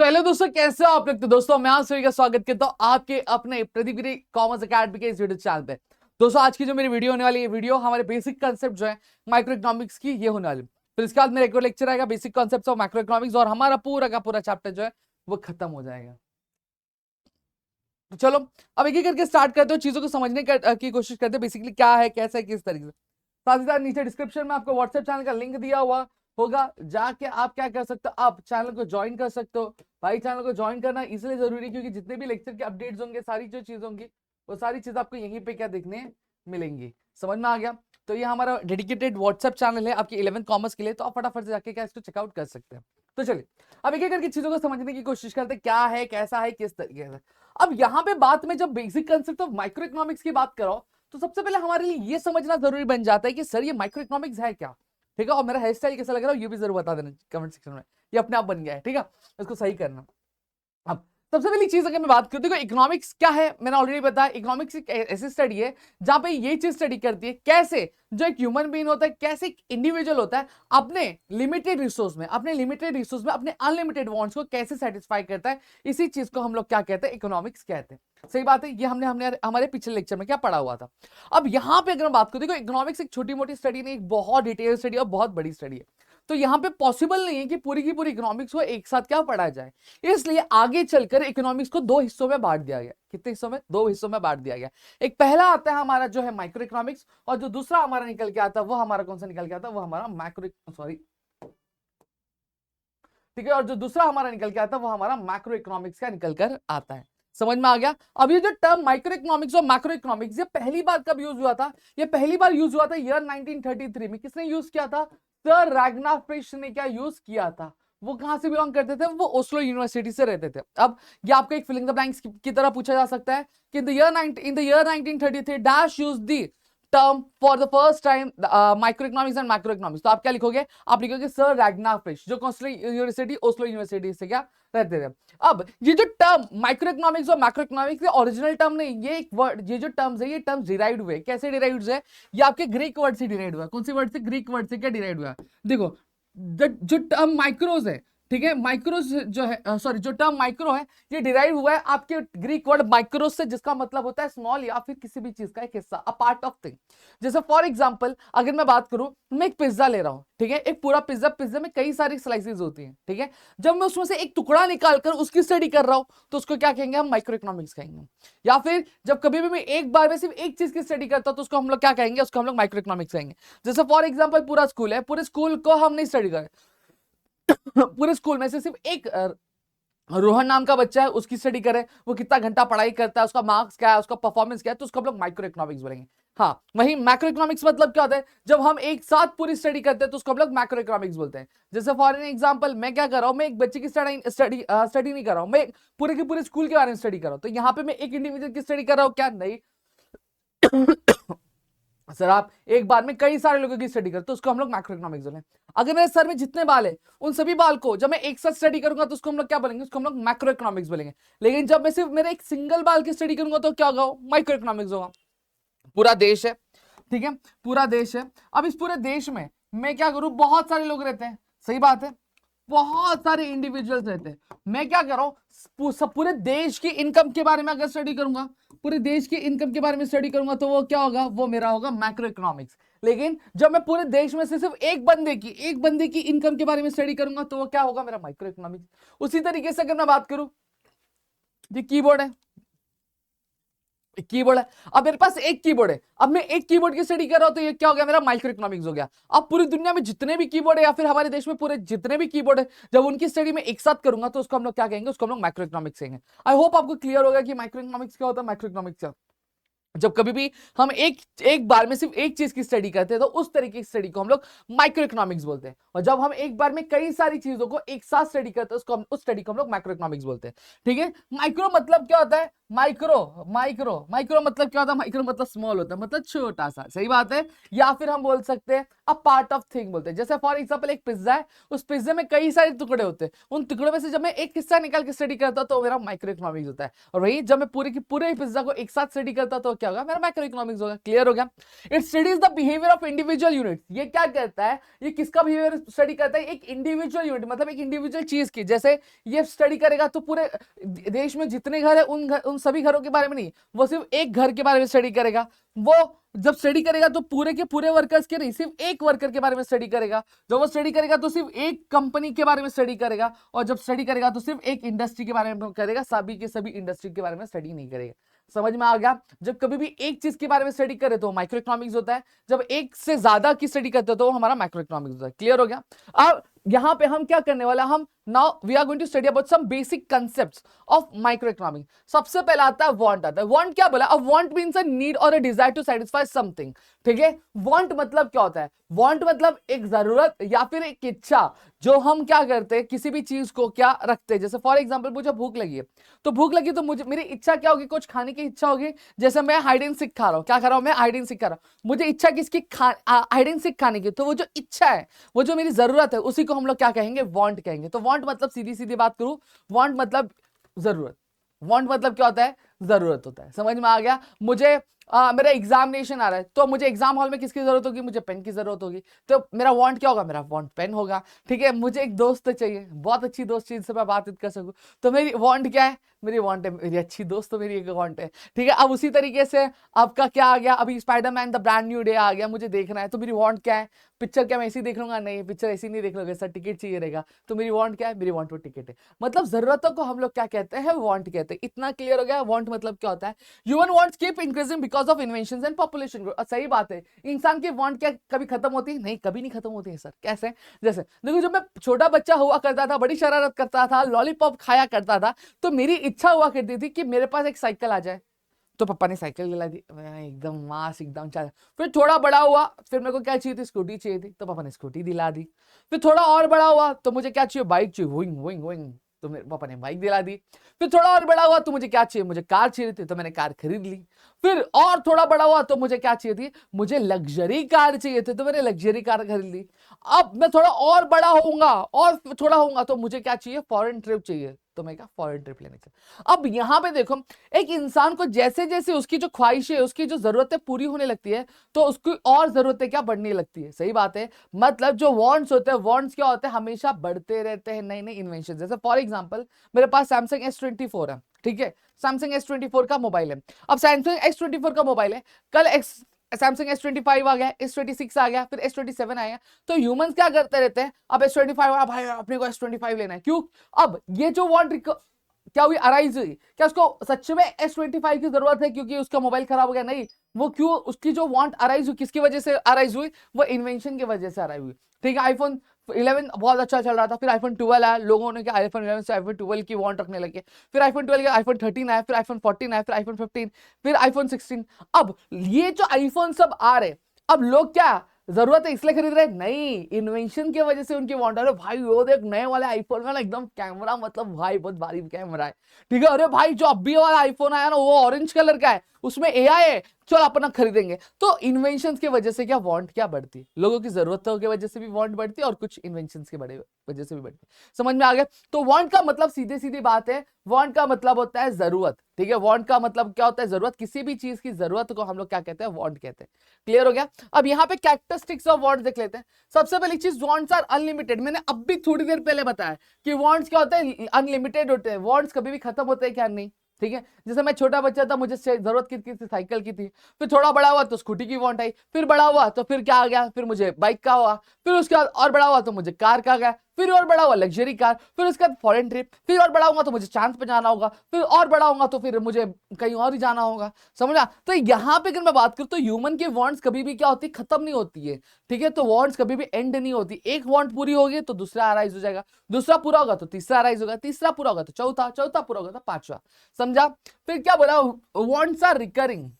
तो हेलो दोस्तों, कैसे हो आप लोग। तो दोस्तों मैं आप सभी का स्वागत करता हूं आपके अपने प्रतिगिरी कॉमर्स अकेडमी के इस वीडियो चैनल पे। दोस्तों आज की जो मेरी वीडियो होने वाली है, वीडियो हमारे बेसिक कांसेप्ट जो है माइक्रो इकोनॉमिक्स की, ये होने वाली। फिर इसके बाद मेरा एक और लेक्चर आएगा basic concepts of micro economics, और हमारा पूरा का पूरा चैप्टर जो है वो खत्म हो जाएगा। तो चलो अब एक एक करके स्टार्ट करते हो, चीजों को समझने की कोशिश करते हैं बेसिकली क्या है, कैसा है, किस तरीके से। साथ ही साथ नीचे डिस्क्रिप्शन में आपको व्हाट्सएप चैनल का लिंक दिया हुआ होगा, जाके आप क्या कर सकते हो, आप चैनल को ज्वाइन कर सकते हो। भाई चैनल को ज्वाइन करना इसलिए जरूरी है क्योंकि जितने भी लेक्चर के अपडेट्स होंगे, सारी जो चीज होंगी वो सारी चीज आपको यहीं पे क्या देखने मिलेंगी। समझ में आ गया। तो ये हमारा डेडिकेटेड व्हाट्सएप चैनल है आपकी 11th कॉमर्स के लिए, तो आप फटाफट से जाके क्या इसको चेकआउट कर सकते हैं। तो चलिए अब एक एक करके चीजों को समझने की कोशिश करते हैं, क्या है, कैसा है, किस तरीके से। अब यहाँ पे बात में जब basic concept of micro economics की बात करो, तो सबसे पहले हमारे लिए ये समझना जरूरी बन जाता है कि सर ये माइक्रो इकोनॉमिक्स है क्या। ठीक है, और मेरा हेयर स्टाइल कैसा लग रहा है ये भी जरूर बता देना कमेंट सेक्शन में। ये अपने आप बन गया है, ठीक है, इसको सही करना। अब सबसे पहली चीज अगर मैं बात करूं, देखो इकोनॉमिक्स क्या है, मैंने ऑलरेडी बताया। इकोनॉमिक्स एक ऐसी स्टडी है जहां पे ये चीज स्टडी करती है कैसे जो एक ह्यूमन बीइंग होता है, कैसे एक इंडिविजुअल होता है, अपने लिमिटेड रिसोर्स में अपने अनलिमिटेड वांट्स को कैसे सेटिस्फाई करता है। इसी चीज को हम लोग क्या कहते हैं, इकोनॉमिक्स कहते हैं। सही बात है, ये हमने हमने हमारे पिछले लेक्चर में क्या पढ़ा हुआ था। अब यहां पे अगर मैं बात करूं, देखो इकोनॉमिक्स एक छोटी मोटी स्टडी नहीं, एक बहुत डिटेल स्टडी और बहुत बड़ी स्टडी है। तो यहां पे पॉसिबल नहीं है कि पूरी की पूरी इकोनॉमिक्स को एक साथ क्या पढ़ा जाए, इसलिए आगे चलकर इकोनॉमिक्स को दो हिस्सों में बांट दिया गया। कितने हिस्सों में? दो हिस्सों में बांट दिया गया। एक पहला आता है हमारा जो है माइक्रो इकोनॉमिक्स, और जो दूसरा हमारा निकल के आता है वो हमारा कौन सा निकल के आता है, वो हमारा मैक्रो, सॉरी, ठीक है, और जो दूसरा हमारा निकल के आता है वो हमारा मैक्रो इकोनॉमिक्स का निकल कर आता है। समझ में आ गया। अब ये जो टर्म माइक्रो इकोनॉमिक्स और मैक्रो इकोनॉमिक्स, ये पहली बार कब यूज हुआ था? ये पहली बार यूज हुआ था ईयर 1933 में। किसने यूज किया था? सर रैगनार्ड फ्रिश ने क्या यूज किया था। वो कहां से बिलोंग करते थे? वो ओस्लो यूनिवर्सिटी से रहते थे। अब ये आपको एक फिलिंग द ब्लैंक्स की तरह पूछा जा सकता है कि in the year 1933 dash use the term for the first time micro economics and macro economics. तो आप क्या लिखोगे? आप लिखोगे सर रैगनार्ड फ्रिश, जो ओस्लो यूनिवर्सिटी से क्या रहते थे। अब ये जो टर्म माइक्रो इकोनॉमिक्स और मैक्रो इकोनॉमिक्स, ये ओरिजिनल टर्म नहीं, ये एक वर्ड, ये जो टर्म्स है ये टर्म्स डिराइव्ड हुए। कैसे डिराइव्ड है? ये आपके ग्रीक वर्ड से डिराइव्ड हुआ। कौन सी वर्ड से? ग्रीक वर्ड से क्या डिराइव्ड हुआ? देखो जो टर्म माइक्रोज है, ठीक है, माइक्रोज जो है, सॉरी, जो टर्म माइक्रो है ये डिराइव हुआ है आपके ग्रीक वर्ड माइक्रोस से, जिसका मतलब होता है स्मॉल या फिर किसी भी चीज का एक हिस्सा, अ पार्ट ऑफ थिंग। जैसे फॉर एग्जांपल अगर मैं बात करूं, मैं एक पिज्जा ले रहा हूं, ठीक है, एक पूरा पिज्जा, पिज्जा में कई सारी स्लाइसेस होती हैं, ठीक है। जब मैं उसमें से एक टुकड़ा निकालकर उसकी स्टडी कर रहा हूं तो उसको क्या कहेंगे? हम माइक्रो इकोनॉमिक्स कहेंगे। या फिर जब कभी भी मैं एक बार में सिर्फ एक चीज की स्टडी करता हूं तो उसको हम लोग क्या कहेंगे? उसको हम लोग माइक्रो इकोनॉमिक्स कहेंगे। जैसे फॉर एग्जाम्पल पूरा स्कूल है, पूरे स्कूल को हम नहीं स्टडी करें, पूरे स्कूल में से सिर्फ एक रोहन नाम का बच्चा है, उसकी स्टडी करें, वो कितना घंटा पढ़ाई करता है, उसका मार्क्स क्या है, उसका परफॉर्मेंस क्या है, तो उसको हम लोग माइक्रो इकोनॉमिक्स बोलेंगे। हाँ, वही मैक्रो इकोनॉमिक्स मतलब क्या होता है? जब हम एक साथ पूरी स्टडी करते हैं तो उसको हम लोग मैक्रो इकोनॉमिक्स बोलते हैं। जैसे फॉर एन एग्जांपल मैं क्या कर रहा हूं, मैं एक बच्चे की स्टडी नहीं कर रहा हूं, मैं पूरे के पूरे स्कूल के बारे में स्टडी कर रहा हूं। तो यहां पे मैं एक इंडिविजुअल की स्टडी कर रहा हूं क्या? नहीं। सर आप एक बार में कई सारे लोगों की स्टडी करते, तो उसको हम लोग मैक्रो इकोनॉमिक्स बोलेंगे। अगर मेरे सर में जितने बाल है उन सभी बाल को जब मैं एक साथ स्टडी करूंगा तो उसको हम लोग क्या बोलेंगे? उसको हम लोग मैक्रो इकोनॉमिक्स बोलेंगे। लेकिन जब मैं सिर्फ मेरे एक सिंगल बाल की स्टडी करूंगा तो क्या होगा? माइक्रो इकोनॉमिक्स होगा। पूरा देश है, ठीक है, पूरा देश है। अब इस पूरे देश में मैं क्या करूं? बहुत सारे लोग रहते हैं, सही बात है, बहुत सारे इंडिविजुअल्स रहते हैं। मैं क्या कर रहा हूं? पूरे देश की इनकम के बारे में अगर स्टडी करूंगा, पूरे देश की इनकम के बारे में स्टडी करूंगा तो वो क्या होगा? वो मेरा होगा मैक्रो इकोनॉमिक्स। लेकिन जब मैं पूरे देश में से सिर्फ एक बंदे की इनकम के बारे में स्टडी करूंगा तो वो क्या होगा? मेरा माइक्रो इकोनॉमिक्स। उसी तरीके से अगर मैं बात करूं, ये कीबोर्ड है, कीबोर्ड है, अब मेरे पास एक कीबोर्ड है, अब मैं एक कीबोर्ड की स्टडी कर रहा हूं तो ये क्या हो गया? मेरा माइक्रो इकोनॉमिक्स हो गया। अब पूरी दुनिया में जितने भी कीबोर्ड है या फिर हमारे देश में पूरे जितने भी कीबोर्ड है, जब उनकी स्टडी में एक साथ करूंगा तो उसको हम लोग क्या कहेंगे? उसको हम लोग माइक्रो इकोनॉमिक्स कहेंगे। आई होप आपको क्लियर होगा कि माइक्रो इकोनॉमिक्स क्या होता है, माइक्रो इकोनॉमिक्स क्या। जब कभी भी हम एक बार में सिर्फ एक चीज की स्टडी करते हैं तो उस तरीके की स्टडी को हम लोग माइक्रो इकोनॉमिक्स बोलते हैं, और जब हम एक बार में कई सारी चीजों को एक साथ स्टडी करते हैं उसको उस स्टडी को हम लोग मैक्रो इकोनॉमिक्स बोलते हैं। ठीक है, माइक्रो मतलब क्या होता है? माइक्रो माइक्रो माइक्रो मतलब क्या होता है? माइक्रो मतलब स्मॉल होता है, मतलब छोटा सा, सही बात है। या फिर हम बोल सकते हैं अ पार्ट ऑफ थिंग बोलते हैं। जैसे फॉर एग्जांपल एक पिज्जा है, उस पिज्जे में कई सारे टुकड़े होते हैं, उन टुकड़ों में से जब मैं एक हिस्सा निकाल के स्टडी करता हूं तो मेरा माइक्रो इकोनॉमिक्स होता है। और वही जब मैं पूरे की पूरे पिज्जा को एक साथ स्टडी करता तो क्या होगा? मेरा माइक्रो इकोनॉमिक्स होगा। क्लियर हो गया? It studies the behaviour of individual unit. ये क्या करता है? ये किसका बिहेवियर स्टडी करता है? एक इंडिविजुअल यूनिट, मतलब एक इंडिविजुअल चीज की। जैसे ये स्टडी करेगा तो पूरे देश में जितने घर है उन सभी घरों के बारे में नहीं, वो सिर्फ एक घर के बारे में स्टडी करेगा। वो जब स्टडी करेगा तो पूरे के पूरे वर्कर्स के नहीं, सिर्फ एक वर्कर के बारे में स्टडी करेगा। जब वो स्टडी करेगा तो सिर्फ एक कंपनी के बारे में स्टडी करेगा, और जब स्टडी करेगा तो सिर्फ एक इंडस्ट्री के बारे में करेगा, सभी के सभी इंडस्ट्री के बारे में स्टडी नहीं करेगा। समझ में आ गया? जब कभी भी एक चीज के बारे में स्टडी करे तो माइक्रो इकोनॉमिक्स होता है, जब एक से ज्यादा की स्टडी करते हो तो हमारा माइक्रो इकोनॉमिक्स होता है। क्लियर हो गया? अब यहां पे हम क्या करने वाला, हम now we are going to study about some basic concepts of microeconomics. सबसे पहला आता है वांट। आता है वांट, क्या बोला? A want means a need और a desire to satisfy something. ठीक है? वांट मतलब क्या होता है? वांट मतलब एक जरूरत या फिर एक इच्छा, जो हम क्या करते हैं, किसी भी चीज को क्या रखते हैं। जैसे फॉर एग्जांपल मुझे भूख लगी है, तो भूख लगी तो मुझे मेरी इच्छा क्या होगी? कुछ खाने की इच्छा होगी। जैसे मैं हाइड एंड सीक खा रहा हूं, क्या खा रहा हूं मैं? हाइड एंड सीक खा रहा हूं। मुझे इच्छा किसकी? हाइड एंड सीक खाने की। तो वो जो इच्छा है, वो जो मेरी जरूरत है, उसी को हम लोग क्या कहेंगे? वांट कहेंगे। तो वांट मतलब सीधी सीधी बात करूं, वांट मतलब जरूरत। वांट मतलब क्या होता है? जरूरत होता है। समझ में आ गया? मुझे मेरा एग्जामिनेशन आ रहा है, तो मुझे एग्जाम हॉल में किसकी जरूरत होगी? मुझे पेन की जरूरत होगी। तो मेरा वांट क्या होगा? मेरा वांट पेन होगा। ठीक है? मुझे एक दोस्त चाहिए, बहुत अच्छी दोस्त चाहिए जिससे मैं बातचीत कर सकूं, तो मेरी वांट क्या है? मेरी वांट है मेरी अच्छी दोस्त, तो मेरी एक वांट है। ठीक है? अब उसी तरीके से आपका क्या आ गया? अभी Spiderman the brand new day आ गया, मुझे देखना है, तो मेरी वांट क्या है? पिक्चर क्या मैं ऐसी देख लूंगा? नहीं, पिक्चर ऐसी नहीं देख लूंगा सर, टिकट चाहिए रहेगा। तो मेरी वांट क्या है? मेरी वांट वो टिकट है। मतलब जरूरतों को हम लोग क्या कहते हैं? वांट कहते हैं। इतना क्लियर हो गया? वांट मतलब क्या होता है? Human wants keep increasing because of inventions and population growth. सही बात है, इंसान की वांट क्या कभी खत्म होती है? नहीं, कभी नहीं खत्म होती है सर। कैसे? जैसे देखो, जब मैं छोटा बच्चा हुआ करता था, बड़ी शरारत करता था, लॉलीपॉप खाया करता था, तो मेरी इच्छा हुआ करती थी कि मेरे पास एक साइकिल आ जाए, तो पापा ने साइकिल दिला दी, मैं एकदम मास एकदम चल। फिर थोड़ा बड़ा हुआ, फिर मेरे को क्या चाहिए थी? स्कूटी चाहिए थी, तो पापा ने स्कूटी दिला दी। फिर थोड़ा और बड़ा हुआ तो मुझे क्या चाहिए? बाइक चाहिए, वुइंग वुइंग वुइंग, तो मेरे पापा ने बाइक दिला दी। फिर थोड़ा और बड़ा हुआ तो मुझे क्या चाहिए? मुझे कार चाहिए थी, तो मैंने कार खरीद ली। फिर और थोड़ा बड़ा हुआ तो मुझे क्या चाहिए थी? मुझे लग्जरी कार चाहिए थी, तो मैंने लग्जरी कार खरीद ली। अब मैं थोड़ा और बड़ा होऊंगा, और थोड़ा होऊंगा तो मुझे क्या चाहिए? फॉरेन ट्रिप चाहिए, तो मैं क्या? फॉरेन ट्रिप लेने चाहिए। अब यहां पे देखो, एक इंसान को जैसे जैसे उसकी जो ख्वाहिशें, उसकी जो जरूरतें पूरी होने लगती है, तो उसकी और जरूरतें क्या? बढ़ने लगती है। सही बात है। मतलब जो वांट्स होते हैं, वांट्स क्या होते हैं? हमेशा बढ़ते रहते हैं, नए नए इन्वेंशन। जैसे फॉर एग्जांपल मेरे पास सैमसंग S24 है। ठीक है? सैमसंग S24 का मोबाइल है। अब सैमसंग S24 का मोबाइल है, कल सैमसंग S25 आ गया, S26 आ गया, फिर S27 आया। तो ह्यूमंस क्या करते रहते हैं? अब S25 आ, भाई अपने को S25 लेना है। क्यों? अब ये जो वांट क्या हुई? अराइज हुई। क्या उसको सच में S25 की जरूरत है क्योंकि उसका मोबाइल खराब हो गया? नहीं, वो क्यों? उसकी जो वांट अराइज हुई, किसकी वजह से अराइज हुई? वो इन्वेंशन की वजह से अराइज हुई। ठीक है? आईफोन 11 बहुत अच्छा चल रहा था, फिर आईफोन 12 आया, लोगों ने क्या आईफोन 11 से आईफोन 12 की वांट रखने लगे। फिर आईफोन 12 के आईफोन 13 आया, फिर आईफोन 14 आया, फिर आईफोन 15, फिर आईफोन 16। अब ये जो आईफोन सब आ रहे, अब लोग क्या जरूरत है इसलिए खरीद रहे? नहीं, इन्वेंशन की वजह से उनकी वांट। अरे भाई वो देख, नए वाले आईफोन में ना एकदम कैमरा, मतलब भाई बहुत भारी कैमरा है। ठीक है? अरे भाई जो अभी वाला आईफोन आया ना, वो ऑरेंज कलर का है, उसमें एआई है, चलो अपना खरीदेंगे। तो इन्वेंशन की वजह से क्या वांट क्या बढ़ती? लोगों की जरूरतों की वजह से भी वांट बढ़ती है, और कुछ इन्वेंशन की वजह से भी बढ़ती है। समझ में आ गया? तो वांट का मतलब सीधे सीधी बात है, वांट का मतलब होता है जरूरत। ठीक है? वांट का मतलब क्या होता है? जरूरत। किसी भी चीज की जरूरत को हम लोग क्या कहते हैं? वांट कहते हैं। क्लियर हो गया? अब यहाँ पे कैरेक्टरिस्टिक्स ऑफ वांट्स देख लेते हैं। सबसे पहली चीज, वांट्स आर अनलिमिटेड। मैंने अब भी थोड़ी देर पहले बताया कि वांट्स क्या होते हैं? अनलिमिटेड होते हैं। वांट्स कभी भी खत्म होते हैं क्या? नहीं। ठीक है? जैसे मैं छोटा बच्चा था, मुझे जरूरत किसकी थी? साइकिल की थी। फिर थोड़ा बड़ा हुआ तो स्कूटी की वांट आई। फिर बड़ा हुआ तो फिर क्या आ गया? फिर मुझे बाइक का हुआ। फिर उसके बाद और बड़ा हुआ तो मुझे कार का आ गया। फिर और बड़ा हुआ लग्जरी कार। फिर उसके बाद फॉरेन ट्रिप। फिर और बड़ा होगा तो मुझे चांद पे जाना होगा। फिर और बड़ा होगा तो फिर मुझे कहीं और ही जाना होगा। समझा? तो यहाँ पे अगर मैं बात करूं तो ह्यूमन की वांट्स कभी भी क्या होती है? खत्म नहीं होती है। ठीक है? तो वांट्स कभी भी एंड नहीं होती। एक वांट पूरी होगी तो दूसरा अराइज हो जाएगा, दूसरा पूरा होगा तो तीसरा अराइज होगा, तीसरा पूरा होगा तो चौथा, चौथा पूरा होगा तो पांचवा। समझा? फिर क्या बोला? Wants are recurring.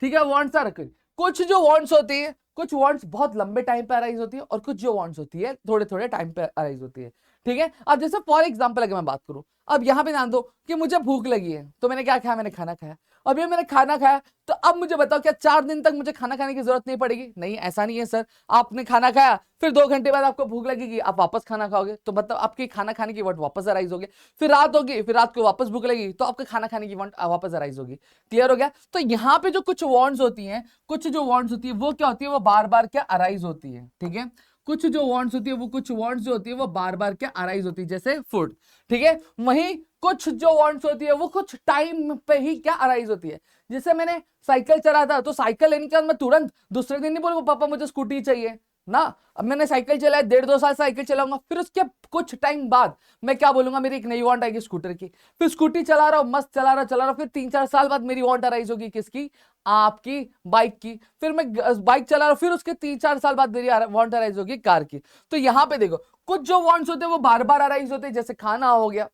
ठीक है? Wants are recurring. कुछ जो वांट्स होती है, कुछ वांट्स बहुत लंबे टाइम पे अराइज होती है, और कुछ जो वांट्स होती है थोड़े थोड़े टाइम पे अराइज होती है। ठीक है। अब जैसे फॉर एग्जाम्पल अगर मैं बात करूं, अब यहाँ पे ध्यान दो कि मुझे भूख लगी है, तो मैंने क्या खाया, मैंने खाना खाया। अब ये मैंने खाना खाया, तो अब मुझे बताओ क्या 4 दिन तक मुझे खाना खाने की जरूरत नहीं पड़ेगी? नहीं, ऐसा नहीं है सर। आपने खाना खाया, फिर 2 घंटे बाद आपको भूख लगेगी, आप वापस खाना खाओगे, तो मतलब आपकी खाना खाने की वांट वापस अराइज होगी। फिर रात होगी, फिर रात को वापस भूख लगेगी, तो आपका खाना खाने की वांट वापस अराइज होगी। क्लियर हो गया? तो यहाँ पे जो कुछ वांट्स होती हैं, कुछ जो वांट्स होती है वो क्या होती है, वो बार बार क्या अराइज होती है। ठीक है, कुछ जो वांट्स होती है वो कुछ वांट्स जो होती है वो बार बार क्या अराइज होती है, जैसे फूड। ठीक है, वहीं कुछ जो वांट्स होती है वो कुछ टाइम पे ही क्या अराइज होती है। जैसे मैंने साइकिल चला था, तो साइकिल लेने के बाद मैं तुरंत दूसरे दिन नहीं बोलूंगा पापा मुझे स्कूटी चाहिए ना। अब मैंने साइकिल चलाया, 1.5-2 साल साइकिल चलाऊंगा, फिर उसके कुछ टाइम बाद मैं क्या बोलूंगा, मेरी एक नई वांट आएगी स्कूटर की। फिर स्कूटी चला रहा हूं, मस्त चला रहा, फिर 3-4 साल बाद मेरी वांट अराइज होगी, किसकी? आपकी बाइक की। फिर मैं बाइक चला रहा हूं, फिर उसके 3-4 साल बाद मेरी वांट अराइज होगी कार की। तो यहां पे देखो, कुछ जो वांट्स होते हैं वो बार बार अराइज होते हैं, जैसे खाना हो गया,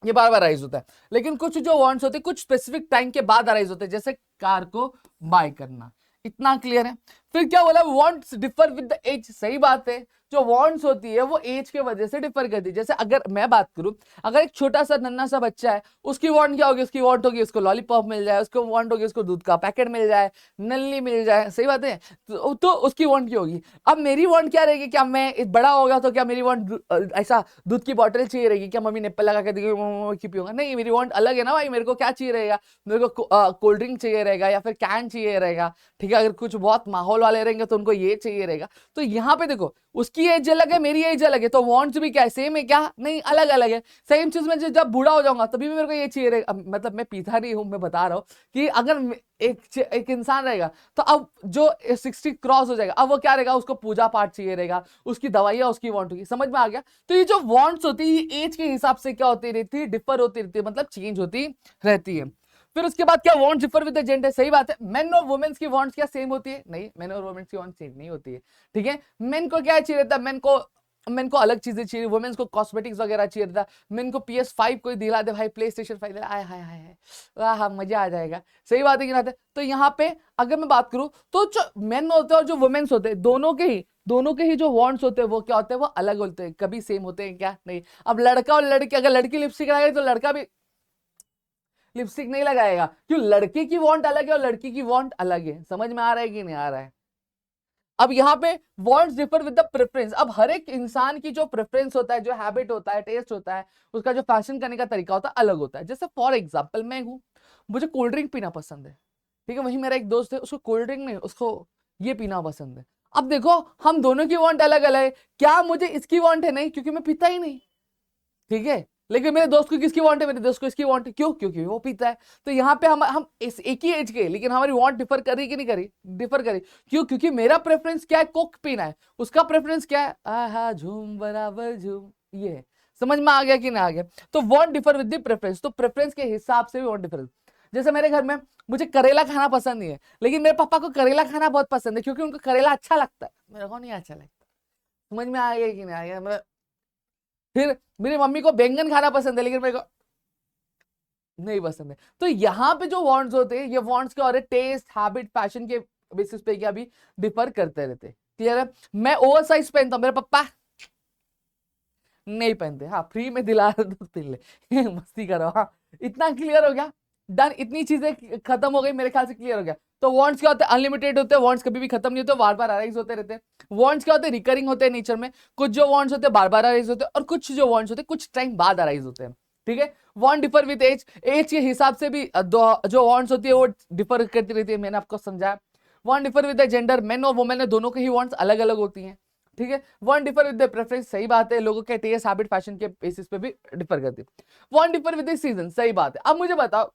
ये बार बार अराइज होता है। लेकिन कुछ जो वांट्स होते हैं कुछ स्पेसिफिक टाइम के बाद अराइज होते हैं, जैसे कार को बाय करना। इतना क्लियर है? फिर क्या बोला, wants differ with the age. सही बात है, जो वांट्स होती है वो एज के वजह से डिफर करती है। जैसे अगर मैं बात करूं, अगर एक छोटा सा नन्हा सा बच्चा है, उसकी वांट क्या होगी? उसकी वांट होगी उसको लॉलीपॉप मिल जाए, उसको वांट होगी उसको दूध का पैकेट मिल जाए, नल्ली मिल जाए। सही बात है, तो उसकी वांट क्या होगी? अब मेरी वांट क्या रहेगी? क्या मैं बड़ा होगा तो क्या मेरी वांट ऐसा दूध की बोतल चाहिए रहेगी? क्या मम्मी निप्पल लगा के देगी पीऊंगा? नहीं, मेरी वांट अलग है ना भाई। मेरे को क्या चाहिए रहेगा? मेरे को कोल्ड ड्रिंक चाहिए रहेगा, या फिर कैन चाहिए रहेगा। ठीक है, अगर कुछ बहुत माहौल वाले रहेंगे तो उनको ये चाहिए रहेगा। तो यहाँ पे देखो, उसकी एज अलग है, मेरी एज अलग है, तो वांट्स भी क्या है, सेम है क्या? नहीं, अलग अलग है। सेम चीज में जब बूढ़ा हो जाऊंगा तभी भी मेरे को ये चाहिए रहेगा। मतलब मैं पीता नहीं हूं, मैं बता रहा हूं कि अगर एक इंसान रहेगा, तो अब जो 60 क्रॉस हो जाएगा, अब वो क्या रहेगा? उसको पूजा पाठ चाहिए रहेगा, उसकी दवाइयां उसकी वांट होगी। समझ में आ गया? तो ये जो वांट्स होती है एज के हिसाब से क्या होती रहती है, डिफर होती रहती है, मतलब चेंज होती रहती है। फिर उसके बाद क्या, wants differ with the gender. सही बात है, मेन और वुमेन्स की वांट्स क्या सेम होती है? नहीं, मेन और वुमेन्स की वांट्स सेम नहीं होती है। ठीक है, मेन को क्या चाहिए रहता है? मेन को अलग चीजें चाहिए, वुमेन्स को कॉस्मेटिक्स वगैरह चाहिए रहता है। मेन को PS5 कोई दिला दे भाई, PlayStation 5 दिला, आय हाय हाय, वाह मजा आ जाएगा। सही बात है कि ना? तो यहाँ पे अगर मैं बात करूं, तो जो मेन होते हैं और जो वुमेन्स होते हैं, दोनों के ही जो वांट्स होते हैं वो क्या होते हैं, वो अलग होते हैं। कभी सेम होते हैं क्या? नहीं। अब लड़का और लड़की, अगर लड़की लिपस्टिक लगाएगी तो लड़का भी लिपस्टिक नहीं लगाएगा, क्यों? लड़के की वांट अलग है और लड़की की वांट अलग है। समझ में आ रहा है कि नहीं आ रहा है? अब यहाँ पे wants differ with the preference. अब हर एक इंसान की जो प्रेफरेंस होता है, जो हैबिट होता है, टेस्ट होता है, उसका जो फैशन करने का तरीका होता है अलग होता है। जैसे फॉर एग्जाम्पल मैं हूं, मुझे कोल्ड ड्रिंक पीना पसंद है। ठीक है, वहीं मेरा एक दोस्त है, उसको कोल्ड ड्रिंक नहीं, उसको ये पीना पसंद है। अब देखो, हम दोनों की वांट अलग अलग है। क्या मुझे इसकी वांट है? नहीं, क्योंकि मैं पीता ही नहीं। ठीक है, लेकिन मेरे दोस्त को किसकी वांट है? मेरे दोस्त को इसकी वांट है। क्यों? क्योंकि वो पीता है। तो यहाँ पे हम इस एक ही एज के, लेकिन हमारी वांट डिफर करी कि नहीं करी? डिफर करी। क्यों? क्योंकि मेरा प्रेफरेंस क्या है? कोक पीना है। उसका प्रेफरेंस क्या है? आहा झूम बराबर झूम। ये है। समझ में आ गया कि नहीं आ गया? तो want differ with the preference, तो प्रेफरेंस के हिसाब से भी वांट डिफरेंस। जैसे मेरे घर में मुझे करेला खाना पसंद नहीं है, लेकिन मेरे पापा को करेला खाना बहुत पसंद है, क्योंकि उनको करेला अच्छा लगता है, मेरे को नहीं अच्छा लगता। समझ में आ गया कि नहीं आ गया? फिर मेरी मम्मी को बैंगन खाना पसंद है, लेकिन मेरे को नहीं पसंद है। तो यहाँ पे जो वांट्स होते हैं, ये वांट्स क्या हो रहे? टेस्ट, हैबिट, फैशन के बेसिस पे क्या भी डिफर करते रहते। क्लियर है? मैं ओवर साइज पहनता हूँ, मेरे पापा नहीं पहनते। हाँ, फ्री में दिला रहे तो पहन ले मस्ती करो। हाँ, इतना क्लियर हो गया? डन। इतनी चीजें खत्म हो गई, मेरे ख्याल से क्लियर हो गया। तो वांट्स क्या होते हैं? अनलिमिटेड होते हैं, वांट्स कभी भी खत्म नहीं होते, बार बार अराइज होते रहते हैं। वांट्स क्या होते हैं? रिकरिंग होते हैं नेचर में। कुछ जो वांट्स होते हैं बार बार अराइज होते हैं, और कुछ जो वांट्स होते हैं कुछ टाइम बाद अराइज होते हैं। ठीक है, want differ with age. Age के हिसाब से भी जो वांट्स होती है वो डिफर करती रहती है, मैंने आपको समझाया। Want differ with gender, main और वुमेन है, दोनों की ही वांट्स अलग अलग होती हैं। ठीक है, one differ with the preference. सही बात है, लोगों के टेस्ट, हैबिट, फैशन के बेसिस पे भी डिफर करती है। One differ with the season. सही बात है। अब मुझे बताओ,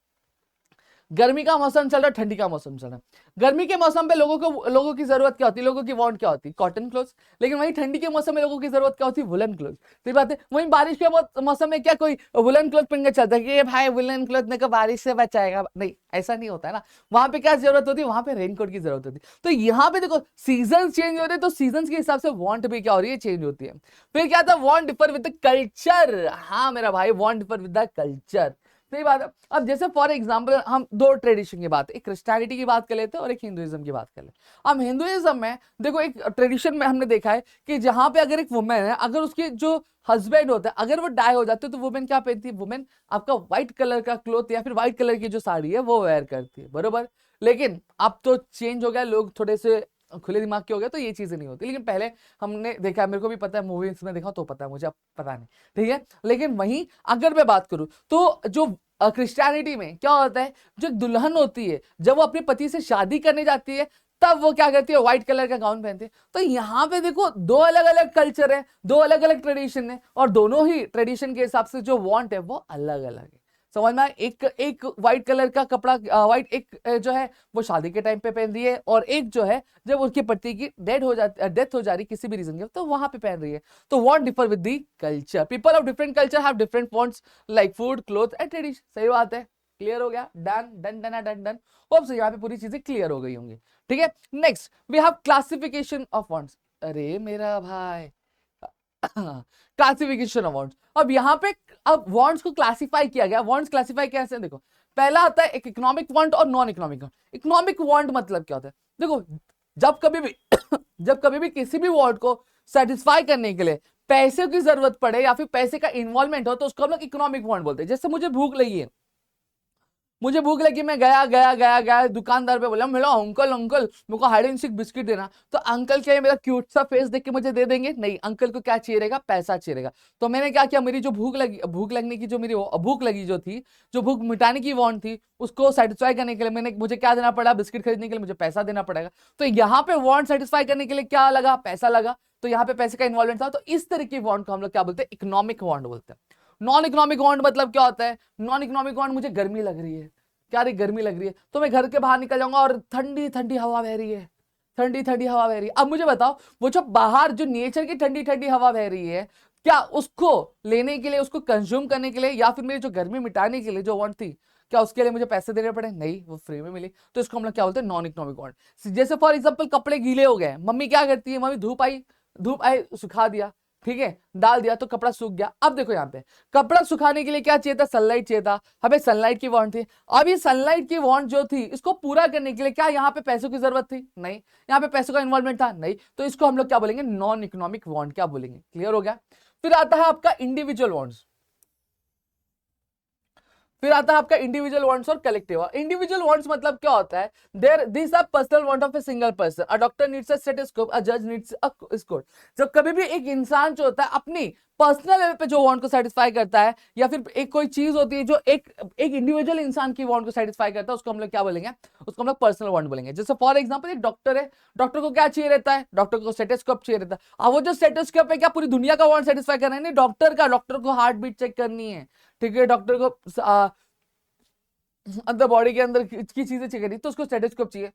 गर्मी का मौसम चल रहा है, ठंडी का मौसम चल रहा है। गर्मी के मौसम पे लोगों की जरूरत क्या होती है? लोगों की वांट क्या होती है? Cotton clothes. लेकिन वहीं ठंडी के मौसम में लोगों की जरूरत क्या होती है? Woollen cloth. सही बात है। वहीं बारिश के मौसम में क्या कोई वुलन क्लोथ पहन के चलता है कि ये भाई वुलन क्लोथ मेरे को बारिश से बचाएगा? नहीं, ऐसा नहीं होता है ना। वहां पे क्या जरूरत होती है? वहां पे रेनकोट की जरूरत होती है। तो यहाँ पे देखो, सीजन चेंज होते हैं, तो सीजन के हिसाब से वांट भी क्या हो रही है? चेंज होती है। फिर क्या था? Want differ with the culture. हाँ मेरा भाई, want differ with the culture. सही बात है। अब जैसे फॉर एग्जांपल हम दो ट्रेडिशन की बात, एक क्रिश्चियनिटी की बात कर लेते हैं और एक हिंदुइज्म की बात कर लेते हैं। अब हिंदुइज्म में देखो एक ट्रेडिशन में हमने देखा है कि जहां पे अगर एक वुमेन है, अगर उसके जो हस्बैंड होता है अगर वो डाई हो जाते हैं तो वुमेन क्या पहनती है, वुमेन आपका व्हाइट कलर का क्लोथ या फिर व्हाइट कलर की जो साड़ी है वो वेयर करती है, बरोबर। लेकिन अब तो चेंज हो गया, लोग थोड़े से खुले दिमाग के हो गए तो ये चीजें नहीं होती, लेकिन पहले हमने देखा, मेरे को भी पता है, मूवीज में देखा तो पता है मुझे, अब पता नहीं, ठीक है। लेकिन वहीं अगर मैं बात करूं तो जो क्रिश्चियनिटी में क्या होता है, जो दुल्हन होती है जब वो अपने पति से शादी करने जाती है तब वो क्या करती है, व्हाइट कलर का गाउन पहनती है। तो यहाँ पे देखो दो अलग अलग कल्चर है, दो अलग अलग ट्रेडिशन है, और दोनों ही ट्रेडिशन के हिसाब से जो वांट है वो अलग अलग है। समझ में आया? एक व्हाइट कलर का कपड़ा, व्हाइट एक जो है वो शादी के टाइम पे पहन रही है, और एक जो है जब उसके पति की डेथ हो जा रही किसी भी रीजन के तो वहां पे पहन रही है। तो want differ with the culture, people of different culture have different wants like food, cloth and tradition. सही बात है, क्लियर हो गया, done done done done done. Hope से यहाँ पे पूरी चीजें क्लियर हो गई होंगी, ठीक है। Next we have classification of wants. अरे मेरा भाई क्लासिफिकेशन ऑफ वांट्स। अब यहाँ पे अब वांट्स को क्लासिफाई किया गया। वांट्स क्लासिफाई कैसे, देखो पहला आता है एक इकोनॉमिक वांट और non economic want. Economic want मतलब क्या होता है, देखो जब कभी भी जब कभी भी किसी भी वांट को सेटिस्फाई करने के लिए पैसे की जरूरत पड़े या फिर पैसे का इन्वॉल्वमेंट हो तो उसको हम लोग इकोनॉमिक वांट बोलते हैं। जैसे मुझे भूख लगी है, मुझे भूख लगी, मैं गया दुकानदार पे बोला, मेरा अंकल मेरे को हाइड एंड सीक बिस्किट देना। तो अंकल क्या है, मेरा क्यूट सा फेस देख के मुझे दे देंगे? नहीं, अंकल को क्या चाहिए रहेगा, पैसा चाहिए रहेगा। तो मैंने क्या किया, मेरी जो भूख लगने की जो मेरी भूख लगी जो थी, जो भूख मिटाने की वांट थी, उसको सेटिस्फाई करने के लिए मुझे क्या देना पड़ा, बिस्किट खरीदने के लिए मुझे पैसा देना पड़ेगा। तो यहाँ पे वांट सेटिस्फाई करने के लिए क्या लगा, पैसा लगा। तो यहाँ पे पैसे का इन्वॉल्वमेंट था। तो इस तरीके की वांट को हम लोग क्या बोलते हैं, इकोनॉमिक वांट बोलते हैं। नॉन इकोनॉमिक वांट मतलब क्या होता है, नॉन इकोनॉमिक वांट, मुझे गर्मी लग रही है, क्या रे गर्मी लग रही है, तो मैं घर के बाहर निकल जाऊंगा और ठंडी ठंडी हवा बह रही है, ठंडी ठंडी हवा बह रही है। अब मुझे बताओ, वो जो बाहर जो नेचर की ठंडी ठंडी हवा बह रही है, क्या उसको लेने के लिए, उसको कंज्यूम करने के लिए, या फिर मेरी जो गर्मी मिटाने के लिए जो वांट थी, क्या उसके लिए मुझे पैसे देने पड़े? नहीं, वो फ्री में मिली। तो इसको हम लोग क्या बोलते हैं, नॉन इकोनॉमिक वांट। जैसे फॉर एग्जाम्पल कपड़े गीले हो गए, मम्मी क्या करती है, मम्मी धूप आई सुखा दिया, ठीक है, डाल दिया तो कपड़ा सूख गया। अब देखो यहाँ पे कपड़ा सुखाने के लिए क्या चाहिए था, सनलाइट चाहिए था, हमें सनलाइट की वांट थी। अब ये सनलाइट की वांट जो थी, इसको पूरा करने के लिए क्या यहाँ पे पैसों की जरूरत थी? नहीं, यहाँ पे पैसों का इन्वॉल्वमेंट था? नहीं। तो इसको हम लोग क्या बोलेंगे, नॉन इकोनॉमिक वांट क्या बोलेंगे। क्लियर हो गया। फिर आता है आपका इंडिविजुअल वांट्स। फिर आता है आपका इंडिविजुअल वांट्स और कलेक्टिव। इंडिविजुअल वांट्स मतलब क्या होता है, there this are personal want of a single person, a doctor needs a stethoscope, a जज नीड्स अ कोर्ट। जब कभी भी एक इंसान जो होता है अपनी पर्सनल लेवल पे जो वांट को सेटिस्फाई करता है, या फिर एक कोई चीज होती है जो एक इंडिविजुअल इंसान की वांट को सेटिस्फाई करता है, उसको हम लोग क्या बोलेंगे, उसको हम लोग पर्सनल वांट बोलेंगे। जैसे फॉर एग्जांपल एक डॉक्टर है, डॉक्टर को क्या चाहिए रहता है, डॉक्टर को स्टेथोस्कोप चाहिए रहता है। अब वो जो स्टेथोस्कोप है क्या पूरी दुनिया का वांट सेटिस्फाई करना है? नहीं, डॉक्टर को हार्ट बीट चेक करनी है, ठीक है, डॉक्टर को अंदर बॉडी के अंदर की चीजें चेक करनी, तो उसको स्टेथोस्कोप चाहिए।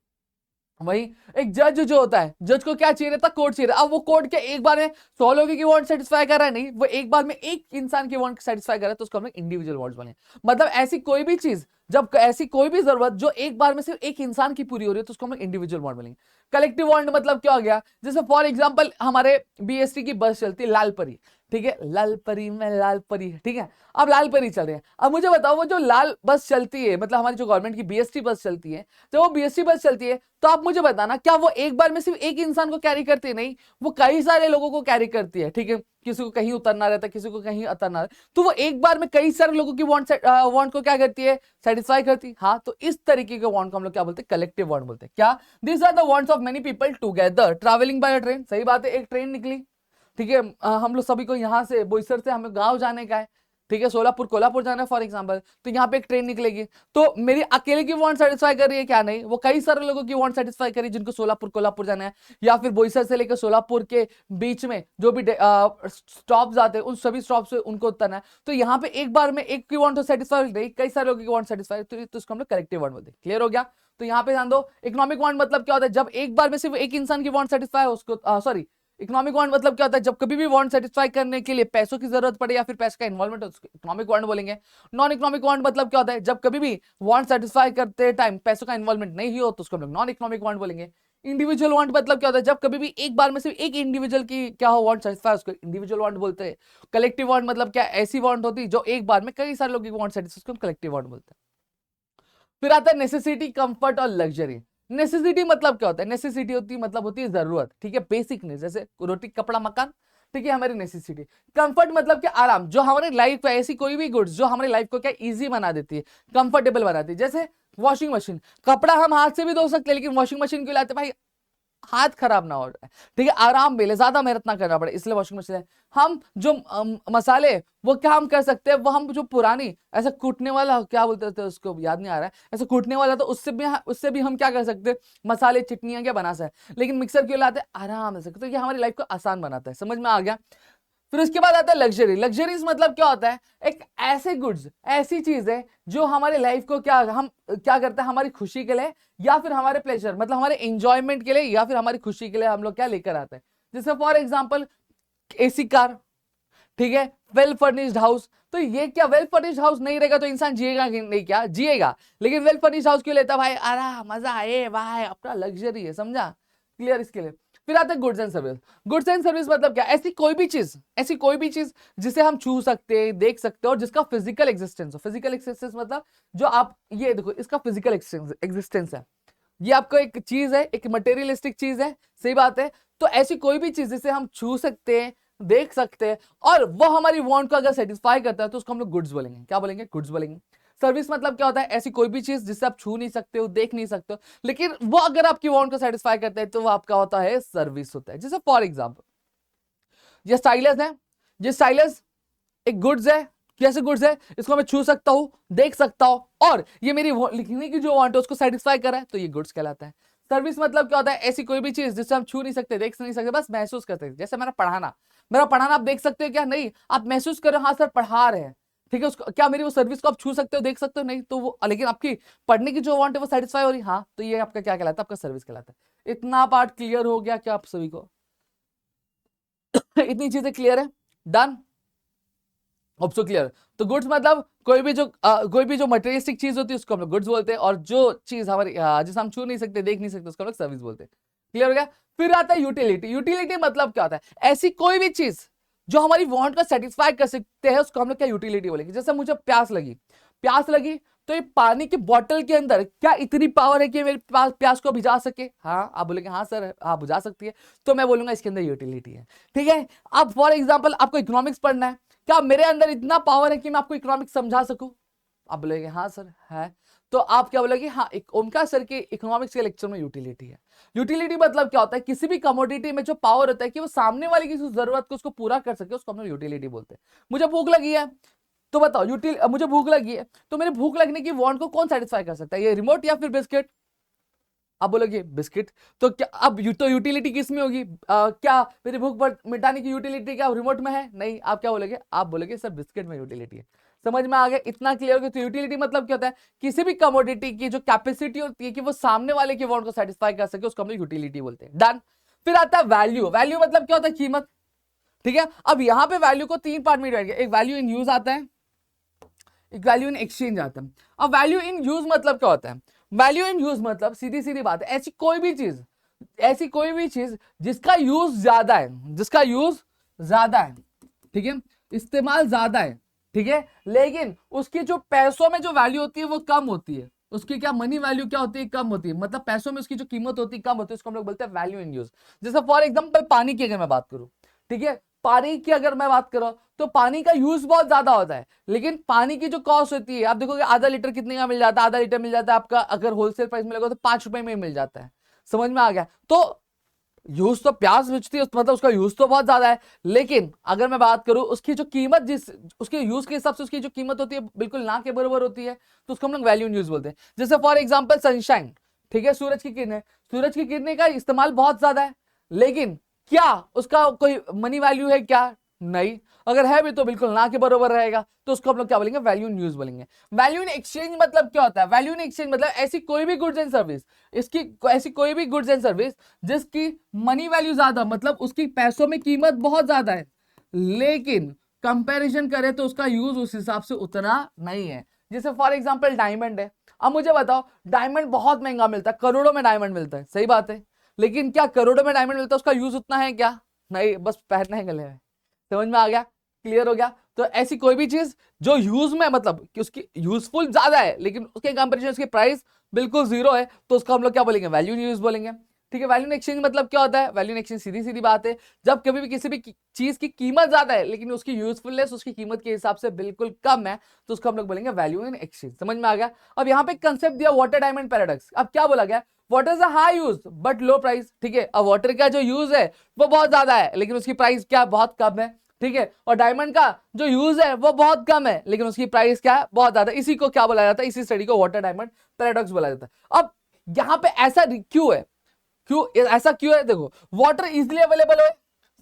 वही एक जज जो होता है, जज को क्या चाहिए रहता, कोर्ट चाहिए रहता। अब वो कोर्ट के एक बार में 100 लोगों की वांट सेटिस्फाई कर रहा है? नहीं, वो एक बार में एक इंसान की वांट सेटिस्फाई कर रहा है, तो उसको हम इंडिविजुअल वांट्स बोलेंगे। मतलब ऐसी कोई भी चीज, जब ऐसी कोई भी जरूरत जो एक बार में सिर्फ एक इंसान की पूरी हो रही है, तो उसको हम इंडिविजुअल वांट बोलेंगे। कलेक्टिव वांट मतलब क्या हो गया, जैसे फॉर एग्जांपल हमारे बीएसटी की बस चलती है लाल परी, ठीक है, लाल परी में लाल परी, ठीक है। अब लाल परी चल रहे हैं, अब मुझे बताओ वो जो लाल बस चलती है, मतलब हमारी जो गवर्नमेंट की बीएसटी बस चलती है, जब वो बीएसटी बस चलती है तो आप मुझे बताना, क्या वो एक बार में सिर्फ एक इंसान को कैरी करती है? नहीं, वो कई सारे लोगों को कैरी करती है, ठीक है। किसी को कहीं उतरना रहता है, किसी को कहीं उतरना रहता है, तो वो एक बार में कई सारे लोगों की वांट को क्या करती है, सेटिस्फाई करती है। हाँ, तो इस तरीके के वांट को हम लोग क्या बोलते हैं, कलेक्टिव वांट बोलते हैं। क्या, this are the wants of many people together travelling by a train. सही बात है, एक ट्रेन निकली, ठीक है, हम लोग सभी को यहाँ से बोईसर से हमें गांव जाने का है, ठीक है, सोलापुर कोल्हापुर जाना है फॉर एग्जांपल, तो यहाँ पे एक ट्रेन निकलेगी, तो मेरी अकेले की वांट सेटिस्फाई कर रही है क्या? नहीं, वो कई सारे लोगों की वांट सेटिस्फाई कर रही है जिनको सोलापुर कोल्हापुर जाना है, या फिर बोईसर से लेकर सोलापुर के बीच में जो भी स्टॉप आते हैं उन सभी स्टॉप से उनको उतरना है। तो यहाँ पे एक बार में एक की वांट तो सेटिस्फाई नहीं, कई सारे लोगों की वांट सेटिस्फाई, तो इसको हम लोग कलेक्टिव वांट बोलते हैं। क्लियर हो गया। तो यहाँ पे ध्यान दो, इकोनॉमिक वांट मतलब क्या होता है, जब एक बार में सिर्फ एक इंसान की वांट सेटिस्फाई है उसको, सॉरी, इकोनॉमिक वांट मतलब क्या होता है, जब कभी भी वांट सेटिस्फाई करने के लिए पैसों की जरूरत पड़े या फिर पैसे का इन्वॉल्वमेंट हो, उसको इकोनॉमिक वांट बोलेंगे। नॉन इकोनॉमिक वांट मतलब क्या होता है, जब कभी भी वांट सेटिस्फाई करते टाइम पैसों का इन्वॉल्वमेंट नहीं हो, तो उसको हम लोग नॉन इकोनॉमिक वांट बोलेंगे। इंडिविजुअल वांट मतलब क्या होता है, जब कभी भी एक बार में सिर्फ एक इंडिविजुअल की क्या हो वांट सेटिस्फाई, उसको इंडिविजुअल वांट बोलते हैं। कलेक्टिव वांट मतलब क्या, ऐसी वांट होती है जो एक बार में कई सारे लोगों की वांट सेटिस्फाई, उसको कलेक्टिव वांट बोलते हैं। फिर आता है नेसेसिटी, कंफर्ट और लग्जरी। नेसेसिटी मतलब क्या होता है, नेसेसिटी होती है मतलब होती है जरूरत, ठीक है, बेसिक नीड्स, जैसे रोटी कपड़ा मकान, ठीक है, हमारी नेसेसिटी। कंफर्ट मतलब क्या, आराम, जो हमारे लाइफ को, ऐसी कोई भी गुड्स जो हमारी लाइफ को क्या इजी बना देती है, कंफर्टेबल बनाती है। जैसे वॉशिंग मशीन, कपड़ा हम हाथ से भी धो सकते हैं, लेकिन वॉशिंग मशीन क्यों लाते भाई, हाथ खराब ना हो जाए, ठीक है, आराम मिले, ज्यादा मेहनत ना करना पड़े, इसलिए वॉशिंग मशीन है। हम जो मसाले वो क्या हम कर सकते हैं, वो हम जो पुरानी ऐसा कूटने वाला क्या बोलते थे उसको याद नहीं आ रहा है, ऐसा कूटने वाला, तो उससे भी हम क्या कर सकते हैं, मसाले चटनियां क्या बना सकते, लेकिन मिक्सर क्यों लाते हैं, आराम से, तो ये हमारी लाइफ को आसान बनाता है। समझ में आ गया। फिर उसके बाद आता है लग्जरी। लग्जरीज मतलब क्या होता है, एक ऐसे गुड्स, ऐसी चीज है जो हमारे लाइफ को क्या, हम क्या करते हैं, हमारी खुशी के लिए या फिर हमारे प्लेजर मतलब हमारे एंजॉयमेंट के लिए या फिर हमारी खुशी के लिए हम लोग क्या लेकर आते हैं। जैसे फॉर एग्जांपल एसी कार, ठीक है, वेल फर्निश्ड हाउस। तो ये क्या, वेल फर्निश्ड हाउस नहीं रहेगा तो इंसान जिएगा कि नहीं, क्या जिएगा, लेकिन वेल फर्निश्ड हाउस क्यों लेता भाई, आराम मजा है भाई, अपना लग्जरी है, समझा, क्लियर इसके लिए। फिर आता है goods and service. Goods and service मतलब क्या, ऐसी कोई भी चीज, ऐसी कोई भी चीज जिसे हम छू सकते हैं, देख सकते हैं, और जिसका फिजिकल एग्जिस्टेंस हो। फिजिकल एग्जिस्टेंस मतलब जो आप ये देखो, इसका फिजिकल एग्जिस्टेंस है, ये आपको एक चीज है, एक मटेरियलिस्टिक चीज है, सही बात है। तो ऐसी कोई भी चीज जिसे हम छू सकते हैं, देख सकते हैं, और वो हमारी वांट को अगर सेटिस्फाई करता है तो उसको हम लोग गुड्स बोलेंगे। क्या बोलेंगे, गुड्स बोलेंगे। सर्विस मतलब क्या होता है, ऐसी कोई भी चीज जिससे आप छू नहीं सकते हो, देख नहीं सकते हो, लेकिन वो अगर आपकी वांट को सेटिस्फाई करता है तो वो आपका होता है सर्विस होता है। जैसे फॉर एग्जाम्पल ये स्टाइलस है, ये स्टाइलस एक गुड्स है। कैसे गुड्स है, इसको मैं छू सकता हूं, देख सकता हूं, और ये मेरी लिखने की जो वांट है उसको सेटिस्फाई कर रहा है, तो ये गुड्स कहलाता है। सर्विस मतलब क्या होता है, ऐसी कोई भी चीज जिससे हम छू नहीं सकते, देख नहीं सकते, बस महसूस करते हैं। जैसे मेरा पढ़ाना आप देख सकते हो क्या, नहीं, आप महसूस करो, हाँ सर पढ़ा रहे हैं, ठीक है, उसको क्या, मेरी वो सर्विस को आप छू सकते हो, देख सकते हो, नहीं, तो वो, लेकिन आपकी पढ़ने की जो वांट है वो सेटिस्फाई हो रही, हाँ, तो ये आपका क्या कहलाता है, आपका सर्विस कहलाता है। इतना पार्ट क्लियर हो गया क्या आप सभी को? इतनी चीजें क्लियर है, डन, होप सो क्लियर। तो गुड्स मतलब कोई भी जो मटेरियलिस्टिक चीज होती है उसको हम लोग गुड्स बोलते हैं, और जो चीज हमारी जिसे हम छू नहीं सकते, देख नहीं सकते, उसको हम लोग सर्विस बोलते हैं। क्लियर हो गया। फिर आता है यूटिलिटी। यूटिलिटी मतलब क्या होता है, ऐसी कोई भी चीज जो हमारी वांट को सेटिस्फाई कर सकते हैं, उसको हम लोग क्या यूटिलिटी बोलेंगे। जैसे मुझे प्यास लगी तो ये पानी की बोतल के अंदर क्या इतनी पावर है कि मेरे पास प्यास को बुझा सके, हाँ, आप बोलेंगे हाँ सर, हाँ बुझा सकती है, तो मैं बोलूंगा इसके अंदर यूटिलिटी है, ठीक है। अब फॉर एग्जाम्पल आपको इकोनॉमिक्स पढ़ना है, क्या मेरे अंदर इतना पावर है कि मैं आपको इकोनॉमिक्स समझा सकूं, आप बोलेंगे हाँ सर है, तो आप क्या बोलेंगे, हाँ, ओमकार सर के इकोनॉमिक्स के लेक्चर में यूटिलिटी है। यूटिलिटी मतलब क्या होता है, किसी भी कमोडिटी में जो पावर होता है कि वो सामने वाले की जरूरत को उसको पूरा कर सके, उसको हम लोग यूटिलिटी बोलते हैं। मुझे भूख लगी है तो बताओ, मुझे भूख लगी है तो मेरे भूख लगने की वांट को कौन सेटिस्फाई कर सकता है, ये रिमोट या फिर बिस्किट? आप बोलोगे बिस्किट, तो क्या अब तो यूटिलिटी किस में होगी, क्या मेरी भूख मिटाने की यूटिलिटी क्या रिमोट में है? नहीं, आप क्या बोलोगे, आप बोलोगे सर बिस्किट में यूटिलिटी है। समझ में आ गया, इतना क्लियर हो गया। तो यूटिलिटी मतलब क्या होता है, किसी भी कमोडिटी की जो कैपेसिटी होती है कि वो सामने वाले के वांट को सेटिस्फाई कर सके, उसको हम लोग यूटिलिटी बोलते हैं। डन। फिर आता है वैल्यू। वैल्यू मतलब क्या होता है, कीमत, ठीक है। अब यहां पे वैल्यू को 3 पार्ट में डिवाइड किया, एक वैल्यू इन यूज आता है, एक वैल्यू इन एक्सचेंज आता है। अब वैल्यू इन यूज मतलब क्या होता है, वैल्यू इन यूज मतलब सीधी सीधी बात है, ऐसी कोई भी चीज जिसका यूज ज्यादा है, ठीक है, इस्तेमाल ज्यादा है, ठीक है, लेकिन उसकी जो पैसों में जो वैल्यू होती है वो कम होती है, उसकी क्या मनी वैल्यू क्या होती है, कम होती है, मतलब पैसों में उसकी जो कीमत होती है कम होती है, उसको हम लोग बोलते हैं वैल्यू इन यूज। जैसे फॉर एग्जांपल पानी की अगर मैं बात करूं, ठीक है, पानी की अगर मैं बात करूं तो पानी का यूज बहुत ज्यादा होता है, लेकिन पानी की जो कॉस्ट होती है, आप देखोगे आधा लीटर कितने का मिल जाता है, आधा लीटर मिल जाता है आपका, अगर होलसेल प्राइस में लगो तो 5 रुपए में मिल जाता है। समझ में आ गया। तो यूज तो प्याज बिचती है, मतलब उसका यूज तो बहुत ज्यादा है, लेकिन अगर मैं बात करूं उसकी जो कीमत, जिस उसके यूज के हिसाब से उसकी जो कीमत होती है बिल्कुल ना के बराबर होती है, तो उसको हम लोग वैल्यू इन यूज बोलते हैं। जैसे फॉर एग्जांपल सनशाइन, ठीक है, सूरज की किरणें का इस्तेमाल बहुत ज्यादा है, लेकिन क्या उसका कोई मनी वैल्यू है क्या? नहीं। अगर है भी तो बिल्कुल ना के बराबर रहेगा, तो उसको हम लोग क्या बोलेंगे, वैल्यू इन यूज बोलेंगे। वैल्यू इन एक्सचेंज मतलब क्या होता है, वैल्यू इन एक्सचेंज मतलब ऐसी कोई भी गुड्स एंड सर्विस, जिसकी मनी वैल्यू ज्यादा, मतलब उसकी पैसों में कीमत बहुत ज्यादा है, लेकिन कंपैरिजन करें तो उसका यूज उस हिसाब से उतना नहीं है। जैसे फॉर एग्जांपल डायमंड है, अब मुझे बताओ, डायमंड बहुत महंगा मिलता है, करोड़ों में डायमंड मिलता है, सही बात है, लेकिन क्या करोड़ों में डायमंड मिलता है उसका यूज उतना है क्या? नहीं, बस पहनना है गले में। समझ में आ गया? क्लियर हो गया? तो ऐसी कोई भी चीज जो यूज में मतलब कि उसकी यूजफुल ज्यादा है लेकिन उसके कंपेरिजन उसकी प्राइस बिल्कुल जीरो है, तो उसको हम लोग क्या बोलेंगे? वैल्यू इन यूज बोलेंगे। ठीक है, वैल्यू इन एक्सचेंज मतलब क्या होता है? वैल्यू इन एक्सचेंज सीधी सीधी बात है, जब कभी भी किसी भी चीज की कीमत ज्यादा है लेकिन उसकी यूजफुलनेस उसकी कीमत के हिसाब से बिल्कुल कम है, तो उसको हम लोग बोलेंगे वैल्यू इन एक्सचेंज। समझ में आ गया? अब यहाँ पे कंसेप्ट दिया वाटर डायमंड पैराडॉक्स। अब क्या बोला गया? Water is a high use but low price. ठीक है, अब वाटर का जो यूज है वो बहुत ज्यादा है लेकिन उसकी प्राइस क्या? बहुत कम है। ठीक है, और डायमंड का जो यूज है वो बहुत कम है लेकिन उसकी प्राइस क्या है? बहुत ज्यादा। इसी को क्या बोला जाता है? इसी स्टडी को वाटर डायमंड पैराडॉक्स बोला जाता है। अब यहां पे ऐसा क्यों है? क्यों ऐसा क्यों है? देखो, वाटर इजिली अवेलेबल है,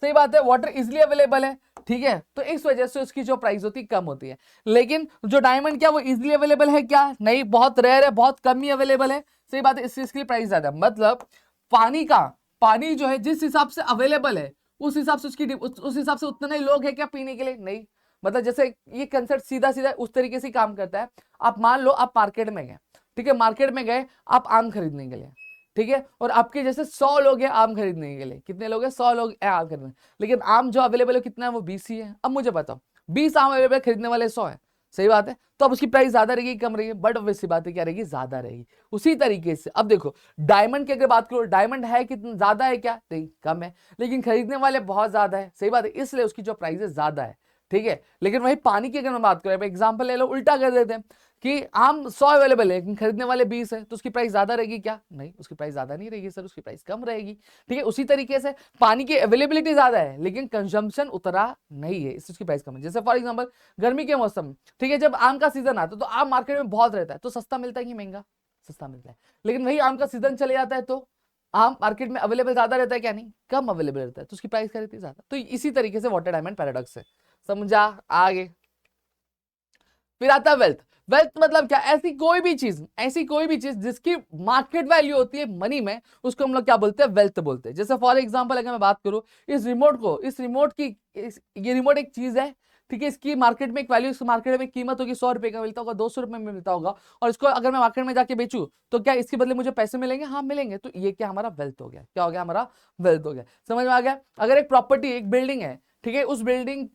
सही बात है, वाटर इजिली अवेलेबल है। ठीक है, तो इस वजह से उसकी जो प्राइस होती है कम होती है। लेकिन जो डायमंड क्या वो इजिली अवेलेबल है क्या? नहीं, बहुत रेयर है, बहुत कम ही अवेलेबल है। सही बात है, इसकी प्राइस ज्यादा है। मतलब पानी जो है जिस हिसाब से अवेलेबल है उस हिसाब से उस हिसाब से उतने ही लोग हैं क्या पीने के लिए? नहीं। मतलब जैसे ये कंसेप्ट सीधा सीधा उस तरीके से काम करता है। आप मान लो आप मार्केट में गए, ठीक है, मार्केट में गए आप आम खरीदने के लिए, ठीक है, और आपके जैसे 100 लोग हैं आम खरीदने के लिए। कितने लोग हैं? 100 लोग हैं आम खरीदने, लेकिन आम जो अवेलेबल है कितना है? वो 20 ही है। अब मुझे बताओ, 20 आम अवेलेबल खरीदने वाले 100 है, सही बात है, तो अब उसकी प्राइस ज्यादा रहेगी कम रहेगी? बट वैसी बात है, क्या रहेगी? ज्यादा रहेगी। उसी तरीके से अब देखो, डायमंड की अगर बात करो, डायमंड है कितना ज्यादा है क्या? नहीं, कम है, लेकिन खरीदने वाले बहुत ज्यादा है, सही बात है, इसलिए उसकी जो प्राइस है ज्यादा है। ठीक है, लेकिन वही पानी की अगर मैं बात करें, एग्जाम्पल ले लो, उल्टा कर देते हैं कि आम 100 अवेलेबल है लेकिन खरीदने वाले 20 है, तो उसकी प्राइस ज्यादा रहेगी क्या? नहीं, उसकी प्राइस ज्यादा नहीं रहेगी सर, उसकी प्राइस कम रहेगी। ठीक है, उसी तरीके से पानी की अवेलेबिलिटी ज्यादा है लेकिन कंजम्पशन उतना नहीं है, इससे उसकी प्राइस कम है। जैसे फॉर एग्जांपल गर्मी के मौसम में, ठीक है, जब आम का सीजन आता है तो आम मार्केट में बहुत रहता है, तो सस्ता मिलता है कि महंगा? सस्ता मिलता है। लेकिन वही आम का सीजन चले जाता है तो आम मार्केट में अवेलेबल ज्यादा रहता है क्या? नहीं, कम अवेलेबल रहता है, तो उसकी प्राइस क्या रहती है? ज्यादा। तो इसी तरीके से वाटर डायमंड पैराडॉक्स है। समझा? आगे फिर आता है वेल्थ। वेल्थ मतलब क्या? ऐसी कोई भी चीज जिसकी मार्केट वैल्यू होती है मनी में, उसको हम लोग क्या बोलते हैं? वेल्थ बोलते हैं। जैसे फॉर एग्जांपल अगर मैं बात करूं, ये रिमोट एक चीज है, ठीक है, इसकी मार्केट में एक वैल्यू, इस मार्केट में कीमत होगी 100 रुपए का मिलता होगा, 200 रुपए में मिलता होगा, और इसको अगर मैं मार्केट में जाके बेचूं तो क्या इसके बदले मुझे पैसे मिलेंगे? हाँ, मिलेंगे। तो ये क्या हमारा वेल्थ हो गया? क्या हो गया? हमारा वेल्थ हो गया। समझ में आ गया? अगर एक प्रॉपर्टी, एक बिल्डिंग है, ठीक है, उस बिल्डिंग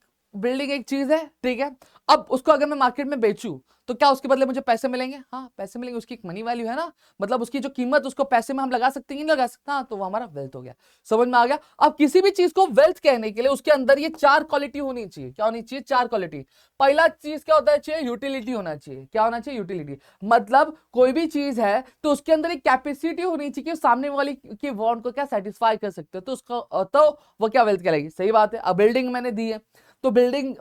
एक चीज है, ठीक है, अब उसको अगर मैं मार्केट में बेचूं तो क्या उसके बदले मुझे पैसे मिलेंगे? हाँ, पैसे मिलेंगे, उसकी एक मनी वैल्यू है ना, मतलब उसकी जो कीमत, उसको पैसे में हम लगा सकते हैं, नहीं लगा सकते? हाँ, तो वो हमारा वेल्थ हो गया। समझ में आ गया? अब किसी भी चीज को वेल्थ कहने के लिए उसके अंदर ये 4 क्वालिटी होनी चाहिए। क्या होनी चाहिए? 4 क्वालिटी। पहला चीज क्या होता है? चाहिए यूटिलिटी होना चाहिए। क्या होना चाहिए? यूटिलिटी। मतलब कोई भी चीज है तो उसके अंदर एक कैपेसिटी होनी चाहिए कि सामने वाली की वांट को क्या सेटिस्फाई कर सकते हो, तो उसको तो वो क्या वेल्थ कहलाएगी। सही बात है। अब बिल्डिंग मैंने दी है, तो बिल्डिंग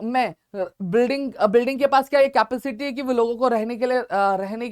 के पास क्या ये कैपेसिटी है कि वो लोगों को रहने के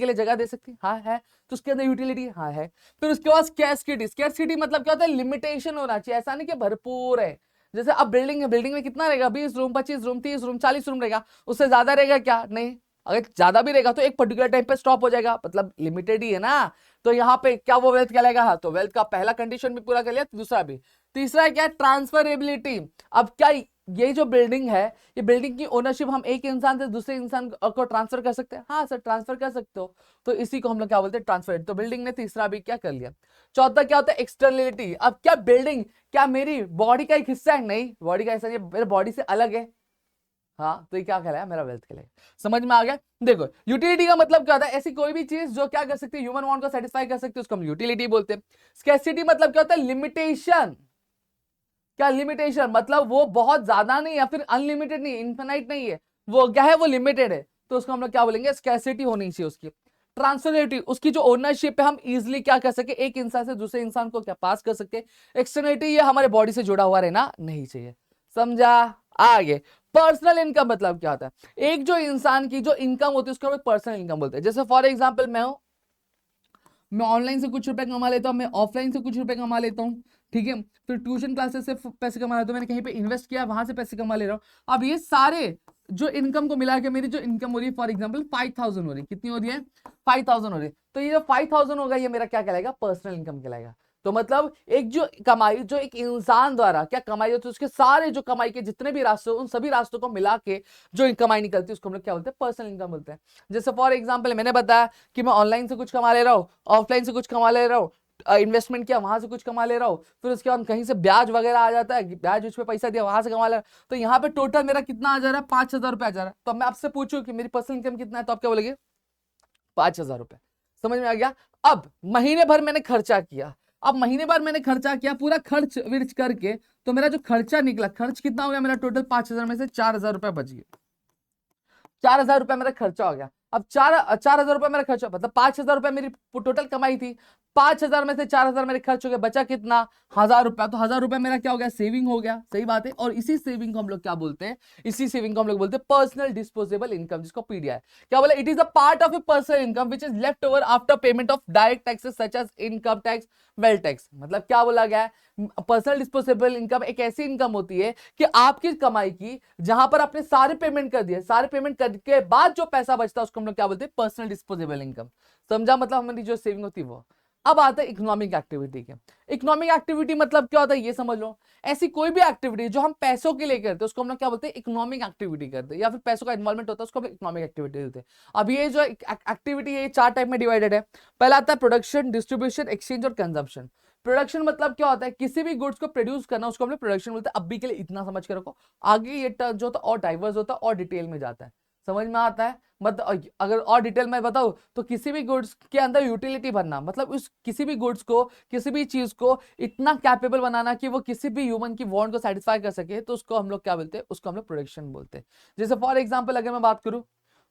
लिए जगह दे सकती है? हाँ, है। तो उसके अंदर यूटिलिटी, हाँ, है। फिर उसके बाद स्कैर्सिटी मतलब क्या होता है? लिमिटेशन होना चाहिए, ऐसा नहीं कि भरपूर है। जैसे अब बिल्डिंग है, बिल्डिंग में कितना रहेगा? 20 रूम, 25 रूम, 30 रूम, 40 रूम रहेगा, उससे ज्यादा रहेगा क्या? नहीं। अगर ज्यादा भी रहेगा तो एक पर्टिकुलर टाइम पे स्टॉप हो जाएगा, मतलब लिमिटेड ही है ना। तो यहाँ पे क्या वो वेल्थ कहलाएगा? हाँ, तो वेल्थ का पहला कंडीशन भी पूरा कर लिया, दूसरा भी। तीसरा है क्या? ट्रांसफरेबिलिटी। अब क्या ये जो बिल्डिंग है, ये बिल्डिंग की ओनरशिप हम एक इंसान से दूसरे इंसान को ट्रांसफर कर सकते हैं? हाँ सर, ट्रांसफर कर सकते हो। तो इसी को हम लोग क्या बोलते हैं? ट्रांसफर। तो बिल्डिंग ने तीसरा भी क्या कर लिया। चौथा क्या होता है? एक्सटर्नलिटी। अब क्या बिल्डिंग क्या मेरी बॉडी का एक हिस्सा है? नहीं, बॉडी का हिस्सा नहीं, मेरे बॉडी से अलग है। हाँ, तो ये क्या कहलाया? मेरा वेल्थ कहलाएगा। समझ में आ गया? देखो, यूटिलिटी का मतलब क्या होता है? ऐसी कोई भी चीज जो क्या कर सकती है? ह्यूमन वांट को सेटिस्फाई कर सकती है, उसको हम यूटिलिटी बोलते हैं। स्कैर्सिटी मतलब क्या होता है? लिमिटेशन। क्या लिमिटेशन? मतलब वो बहुत ज्यादा नहीं या फिर अनलिमिटेड नहीं, इन्फिनाइट नहीं है, वो क्या है? वो लिमिटेड है, तो उसको हम लोग क्या बोलेंगे? स्कैर्सिटी होनी चाहिए उसकी। ट्रांसफरेबिलिटी, उसकी जो ओनरशिप है हम इजिली क्या कर सके? एक इंसान से दूसरे इंसान को क्या पास कर सकते। एक्सटर्नलिटी, ये हमारे बॉडी से जुड़ा हुआ रहना नहीं चाहिए। समझा? आगे पर्सनल इनकम मतलब क्या होता है? एक जो इंसान की जो इनकम होती है उसको हम पर्सनल इनकम बोलते हैं। जैसे फॉर एग्जांपल मैं ऑनलाइन से कुछ रुपए कमा लेता हूँ, मैं ऑफलाइन से कुछ रुपए कमा लेता हूँ, ठीक है, फिर ट्यूशन क्लासेस से पैसे कमा लेता हूँ, मैंने कहीं पे इन्वेस्ट किया वहां से पैसे कमा ले रहा हूँ। अब ये सारे जो इनकम को मिला के मेरी जो इनकम हो रही है, फॉर एग्जांपल 5000 हो रही है, कितनी हो रही है? 5000 हो रही है। तो ये जो 5000 होगा ये मेरा क्या कहलाएगा? पर्सनल इनकम कहलाएगा। तो मतलब एक जो कमाई जो एक इंसान द्वारा क्या कमाई होती है, उसके सारे जो कमाई के जितने भी रास्ते उन सभी रास्तों को मिला के जो कमाई निकलती है उसको हम लोग क्या बोलते हैं? पर्सनल इनकम बोलते हैं। जैसे फॉर एग्जांपल मैंने बताया कि मैं ऑनलाइन से कुछ कमा ले रहा हूँ, ऑफलाइन से कुछ कमा ले रहा हूँ, इन्वेस्टमेंट किया वहां से कुछ कमा ले रहा हूँ, फिर उसके बाद कहीं से ब्याज वगैरह आ जाता है, ब्याज उस पर पैसा दिया वहां से कमा ले रहा हूँ, तो यहाँ पे टोटल मेरा कितना आ जा रहा है, 5,000 रुपये आ जा रहा है। तो मैं आपसे पूछूं कि मेरी पर्सनल इनकम कितना है, तो आप क्या बोलेंगे, 5,000 रुपये। समझ में आ गया। अब महीने भर मैंने खर्चा किया, अब महीने भर मैंने खर्चा किया, पूरा खर्च विर्च करके तो मेरा जो खर्चा निकला, खर्च कितना हो गया मेरा, टोटल 5,000 में से 4,000 रुपये बच गए। 4,000 रुपये मेरा खर्चा हो गया। अब 4,000 रुपये मेरा खर्चा, मतलब 5,000 रुपये मेरी टोटल कमाई थी, 5,000 में से 4,000 मेरे खर्च हो गए, बचा कितना, 1,000 रुपया। तो 1,000 रुपये मेरा क्या हो गया, सेविंग हो गया। सही बात है। और इसी सेविंग को हम लोग क्या बोलते हैं, इसी सेविंग को हम लोग बोलते हैं पर्सनल डिस्पोजेबल इनकम, जिसको पीडीआई क्या बोला, it is a part of a personal income which is left over after payment of direct taxes such as income tax, wealth tax. मतलब क्या बोला गया है, पर्सनल डिस्पोजेबल इनकम एक ऐसी इनकम होती है कि आपकी कमाई की जहां पर आपने सारे पेमेंट कर दिए, सारे पेमेंट करने के बाद जो पैसा बचता है उसको हम लोग क्या बोलते हैं, पर्सनल डिस्पोजेबल इनकम। समझा, मतलब हमारी जो सेविंग होती है वो। अब आता है इकोनॉमिक एक्टिविटी के। इकोनॉमिक एक्टिविटी मतलब क्या होता है ये समझ लो, ऐसी कोई भी एक्टिविटी जो हम पैसों के लिए करते हैं उसको हम लोग क्या बोलते हैं, इकोनॉमिक एक्टिविटी करते हैं, या फिर पैसों का इन्वॉल्वमेंट होता है उसको हम इकोनॉमिक एक्टिविटी बोलते हैं। अब ये जो एक्टिविटी है 4 टाइप में डिवाइडेड है। पहला आता है प्रोडक्शन, डिस्ट्रीब्यूशन, एक्सचेंज और कंजम्पशन। प्रोडक्शन मतलब क्या होता है, किसी भी गुड्स को प्रोड्यूस करना, उसको हम लोग प्रोडक्शन बोलते हैं। अभी के लिए इतना समझ के रखो, आगे ये टर्म जो होता है और डाइवर्स होता है और डिटेल में जाता है, समझ में आता है। मतलब अगर और डिटेल में बताऊं तो किसी भी गुड्स के अंदर यूटिलिटी बनना, मतलब उस किसी भी गुड्स को, किसी भी चीज को इतना कैपेबल बनाना कि वो किसी भी ह्यूमन की वांट को सेटिस्फाई कर सके, तो उसको हम लोग क्या बोलते हैं, उसको हम लोग प्रोडक्शन बोलते हैं। जैसे फॉर एग्जांपल अगर मैं बात करूं,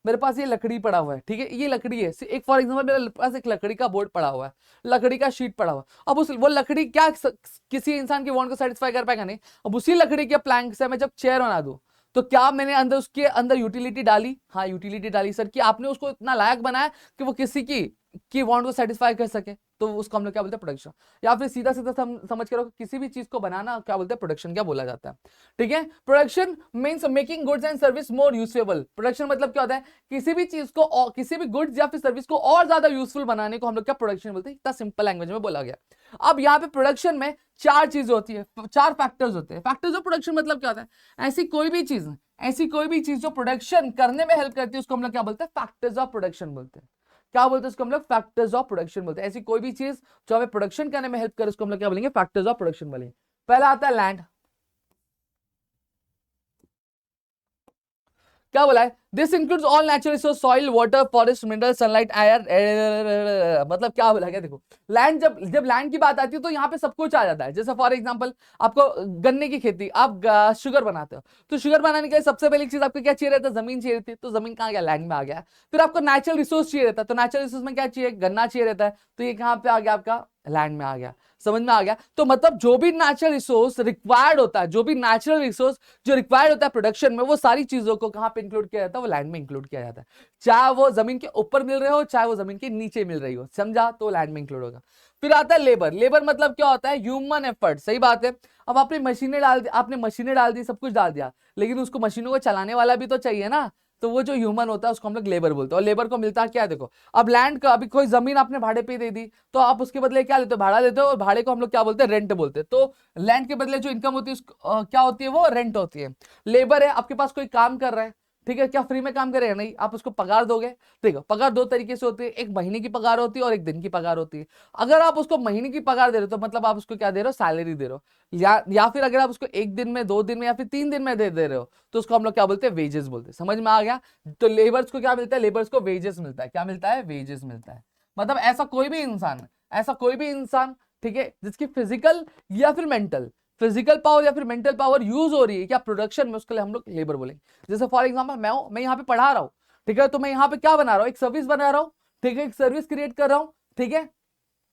मेरे पास ये लकड़ी पड़ा हुआ है, ठीक है, ये लकड़ी है, एक फॉर एग्जांपल मेरे पास एक लकड़ी का बोर्ड पड़ा हुआ है, लकड़ी का शीट पड़ा हुआ है। अब उस वो लकड़ी क्या किसी इंसान की वांट को सेटिस्फाई कर पाएगा, नहीं। अब उसी लकड़ी के प्लैंक से मैं जब चेयर बना दूं, तो क्या मैंने अंदर उसके अंदर यूटिलिटी डाली, हाँ यूटिलिटी डाली सर, कि आपने उसको इतना लायक बनाया कि वो किसी की वांट को सेटिस्फाई कर सके, तो उसको हम लोग क्या बोलते हैं, प्रोडक्शन। या फिर सीधा सीधा समझ के रखो, किसी भी चीज को बनाना क्या बोलते हैं, प्रोडक्शन क्या बोला जाता है, ठीक है। Production means making goods and service more useful. Production मतलब क्या होता है, किसी भी चीज को और किसी भी गुड्स या फिर सर्विस को और ज्यादा यूजफुल बनाने को हम लोग क्या प्रोडक्शन बोलते हैं, इतना सिंपल लैंग्वेज में बोला गया। अब यहाँ पे प्रोडक्शन में 4 चीजें होती है, 4 फैक्टर्स होते हैं। फैक्टर्स ऑफ प्रोडक्शन मतलब क्या होता है, ऐसी कोई भी चीज जो प्रोडक्शन करने में हेल्प करती है उसको हम लोग क्या बोलते हैं, फैक्टर्स ऑफ प्रोडक्शन बोलते हैं। क्या बोलते हैं उसको हम लोग, फैक्टर्स ऑफ प्रोडक्शन बोलते हैं। ऐसी कोई भी चीज जो हमें प्रोडक्शन करने में हेल्प करे उसको हम लोग क्या बोलेंगे, फैक्टर्स ऑफ प्रोडक्शन बोलेंगे। पहला आता है लैंड। क्या बोला है, this includes all natural resource, soil, water, forest, mineral, sunlight, air. मतलब क्या बोला गया, देखो लैंड, जब लैंड की बात आती है तो यहाँ पे सब कुछ आ जाता है। जैसे फॉर एग्जांपल आपको गन्ने की खेती, आप शुगर बनाते हो, तो शुगर बनाने के लिए सबसे पहली चीज आपको क्या चाहिए रहता है, जमीन चाहिए रहती है, तो जमीन कहाँ गया, लैंड में आ गया। फिर आपको नेचुरल रिसोर्स चाहिए रहता है, तो नेचुरल रिसोर्स में क्या चाहिए, गन्ना चाहिए रहता है, तो ये कहाँ पे आ गया, आपका लैंड में आ गया। समझ में आ गया। तो मतलब जो भी नेचुरल रिसोर्स रिक्वायर्ड होता है, जो भी नेचुरल रिसोर्स जो रिक्वायर्ड होता है प्रोडक्शन में, वो सारी चीजों को कहां पे इंक्लूड किया जाता है, वो लैंड में इंक्लूड किया जाता है। चाहे वो जमीन के ऊपर मिल रहे हो, चाहे वो जमीन के नीचे मिल रही हो, समझा, तो लैंड में इंक्लूड होगा। फिर आता है लेबर। लेबर मतलब क्या होता है, ह्यूमन एफर्ट। सही बात है। अब आपने मशीनें डाल दी, सब कुछ डाल दिया, लेकिन उसको मशीनों को चलाने वाला भी तो चाहिए ना, तो वो जो ह्यूमन होता है उसको हम लोग लेबर बोलते हैं। और लेबर को मिलता है क्या, देखो अब लैंड का, अभी कोई जमीन आपने भाड़े पे दे दी, तो आप उसके बदले क्या लेते हो, भाड़ा लेते हो, और भाड़े को हम लोग क्या बोलते हैं, रेंट बोलते हैं। तो लैंड के बदले जो इनकम होती है क्या होती है, वो रेंट होती है। लेबर है, आपके पास कोई काम कर रहा है, ठीक है, क्या फ्री में काम करेगा, नहीं, आप उसको पगार दोगे। देखो पगार 2 तरीके से होती है, एक महीने की पगार होती है और एक दिन की पगार होती है। अगर आप उसको महीने की पगार दे रहे हो तो मतलब आप उसको क्या दे रहे हो, सैलरी दे रहे हो। या फिर अगर आप उसको 1 दिन में, 2 दिन में या फिर 3 दिन में दे रहे हो, तो उसको हम लोग क्या बोलते हैं, वेजेस बोलते हैं। समझ में आ गया। तो लेबर्स को क्या मिलता है, लेबर्स को वेजेस मिलता है। क्या मिलता है, वेजेस मिलता है। मतलब ऐसा कोई भी इंसान, ठीक है, जिसकी फिजिकल पावर या फिर मेंटल पावर यूज हो रही है क्या प्रोडक्शन में, उसके लिए हम लोग लेबर बोलेंगे। जैसे फॉर एग्जांपल मैं यहाँ पे पढ़ा रहा हूँ, ठीक है, तो मैं यहाँ पे क्या बना रहा हूँ, एक सर्विस बना रहा हूँ, ठीक है, एक सर्विस क्रिएट कर रहा हूँ, ठीक है,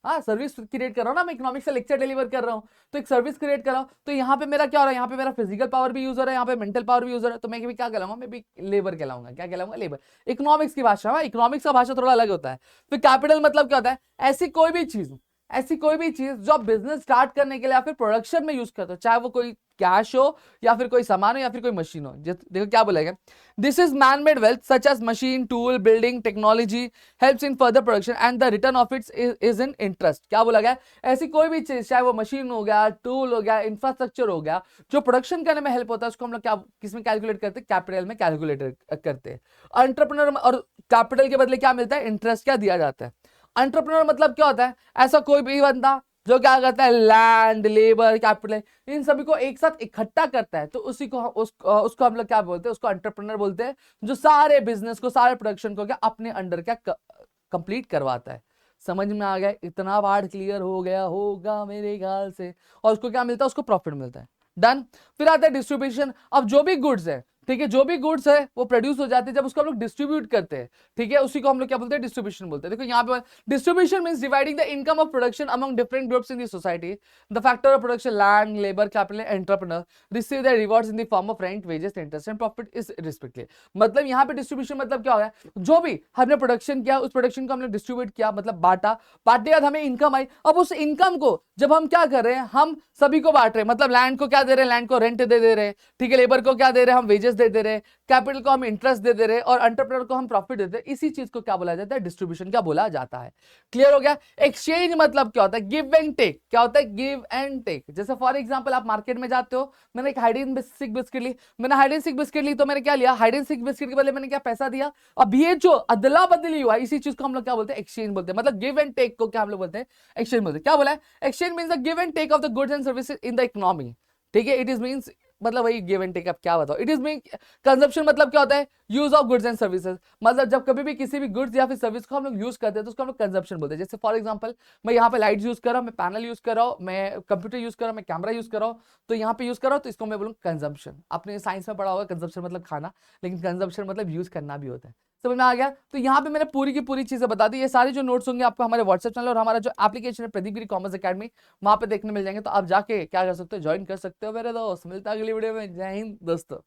हाँ सर्विस क्रिएट कर रहा हूँ ना, मैं इकोनॉमिक्स का लेक्चर डिलीवर कर रहा हूँ, तो एक सर्विस क्रिएट कर रहा हूँ। तो यहाँ पे मेरा क्या हो रहा है, यहाँ पे मेरा फिजिकल पावर भी यूज हो रहा है, यहाँ पे मेंटल पावर भी यूज हो रहा है, तो मैं भी क्या कहलाऊंगा, मैं भी लेबर कहलाऊंगा। क्या कहलाऊंगा, लेबर। इकोनॉमिक्स की भाषा, इकोनॉमिक्स का भाषा थोड़ा अलग होता है। फिर कैपिटल मतलब क्या होता है, ऐसी कोई भी चीज जो आप बिजनेस स्टार्ट करने के लिए या फिर प्रोडक्शन में यूज करते हो, चाहे वो कोई कैश हो या फिर कोई सामान हो या फिर कोई मशीन हो। देखो क्या बोलेगा, this is man made wealth such as machine, tool, building, technology helps in further production and the return of its is in interest. क्या बोला गया, ऐसी कोई भी चीज, चाहे वो मशीन हो गया, टूल हो गया, इंफ्रास्ट्रक्चर हो गया, जो प्रोडक्शन करने में हेल्प होता है, उसको हम लोग क्या किसमें कैलकुलेट करते हैं, कैपिटल में कैलकुलेट करते हैं। एंटरप्रेन्योर और कैपिटल के बदले क्या मिलता है, इंटरेस्ट क्या दिया जाता है। एंटरप्रेन्योर मतलब क्या होता है? ऐसा कोई भी बंदा जो क्या करता है, लैंड, लेबर, कैपिटल, इन सभी को एक साथ इकट्ठा करता है, तो उसी को उसको हम लोग क्या बोलते हैं? उसको एंटरप्रेन्योर बोलते हैं, जो सारे बिजनेस को, सारे प्रोडक्शन को क्या अपने अंडर क्या कंप्लीट करवाता है। समझ में आ गया? इतना पार्ट क्लियर हो गया होगा मेरे ख्याल से। और उसको क्या मिलता है? उसको प्रॉफिट मिलता है। डन। फिर आता है डिस्ट्रीब्यूशन। अब जो भी गुड्स है, ठीक है, जो भी गुड्स है वो प्रोड्यूस हो जाते हैं, जब उसको हम लोग डिस्ट्रीब्यूट करते हैं, ठीक है, उसी को हम लोग क्या बोलते हैं? डिस्ट्रीब्यूशन बोलते हैं। देखो यहाँ पे distribution means dividing the income of production among different groups in the society. The factor of production, land, labour, capital, entrepreneur receive the rewards in the form of rent, wages, interest and profit is respectively. मतलब यहाँ पे distribution मतलब क्या होगा? जो भी हमने production किया, उस प्रोडक्शन को हमने डिस्ट्रीब्यूट किया, मतलब बांटा, बांटने के बाद हमें इनकम आई। अब उस इनकम को जब हम क्या कर रहे हैं? हम सभी को बांट रहे हैं। मतलब लैंड को क्या दे रहे हैं? लैंड को रेंट दे रहे हैं, ठीक है, लेबर को क्या दे रहे हैं? हम वेजेस दे रहे हैं, कैपिटल को हम इंटरेस्ट दे रहे हैं, और एंटरप्रेन्योर को हम प्रॉफिट देते हैं। इसी चीज को क्या बोला जाता है? डिस्ट्रीब्यूशन क्या बोला जाता है। क्लियर हो गया? एक्सचेंज मतलब क्या होता है? Give and take. क्या होता है? Give and take. जैसे फॉर एग्जांपल आप मार्केट में जाते हो, मैंने एक हाइड एंड सीक बिस्किट ली, मैंने हाइड एंड सीक बिस्किट ली, तो मैंने क्या लिया? हाइड एंड सीक बिस्किट के बदले मैंने क्या पैसा दिया? अब ये जो अदला बदली हुआ, इसी चीज को हम लोग क्या बोलते हैं? एक्सचेंज बोलते हैं। मतलब गिव एंड टेक को क्या हम लोग बोलते हैं? एक्सचेंज बोलते हैं। क्या बोला है? Exchange means the give and take of the goods and services in the economy, ठीक है। इट इज मींस मतलब वही गिव एंड टेक। अब क्या बताओ? इट इज मीन कंजप्शन मतलब क्या होता है? Use of goods and services. मतलब जब कभी भी किसी भी गुड्स या फिर सर्विस को हम लोग यूज करते हैं, तो उसको हम लोग कंजप्शन बोलते हैं। जैसे फॉर एग्जांपल मैं यहाँ पे लाइट यूज कर रहा हूँ, मैं पैनल यूज कर रहा हूँ, मैं कंप्यूटर यूज कर रहा हूँ, मैं कैमरा यूज कर रहा हूँ, तो यहाँ पे यूज कर रहा हूँ, तो इसको मैं बोलूँ कंजम्पशन। आपने साइंस में पढ़ा होगा कंजम्पशन मतलब खाना, लेकिन कंजम्पशन मतलब यूज करना भी होता है। समझ में आ गया? तो यहाँ पे मैंने पूरी की पूरी चीजें बता दी। ये सारे जो नोट्स होंगे आपको हमारे व्हाट्सएप चैनल और हमारा जो एप्लीकेशन है प्रदीप गिरी कॉमर्स एकेडमी, वहां पे देखने मिल जाएंगे। तो आप जाके क्या कर सकते हो? ज्वाइन कर सकते हो मेरे दोस्त। मिलता है अगली वीडियो में। जय हिंद दोस्तों।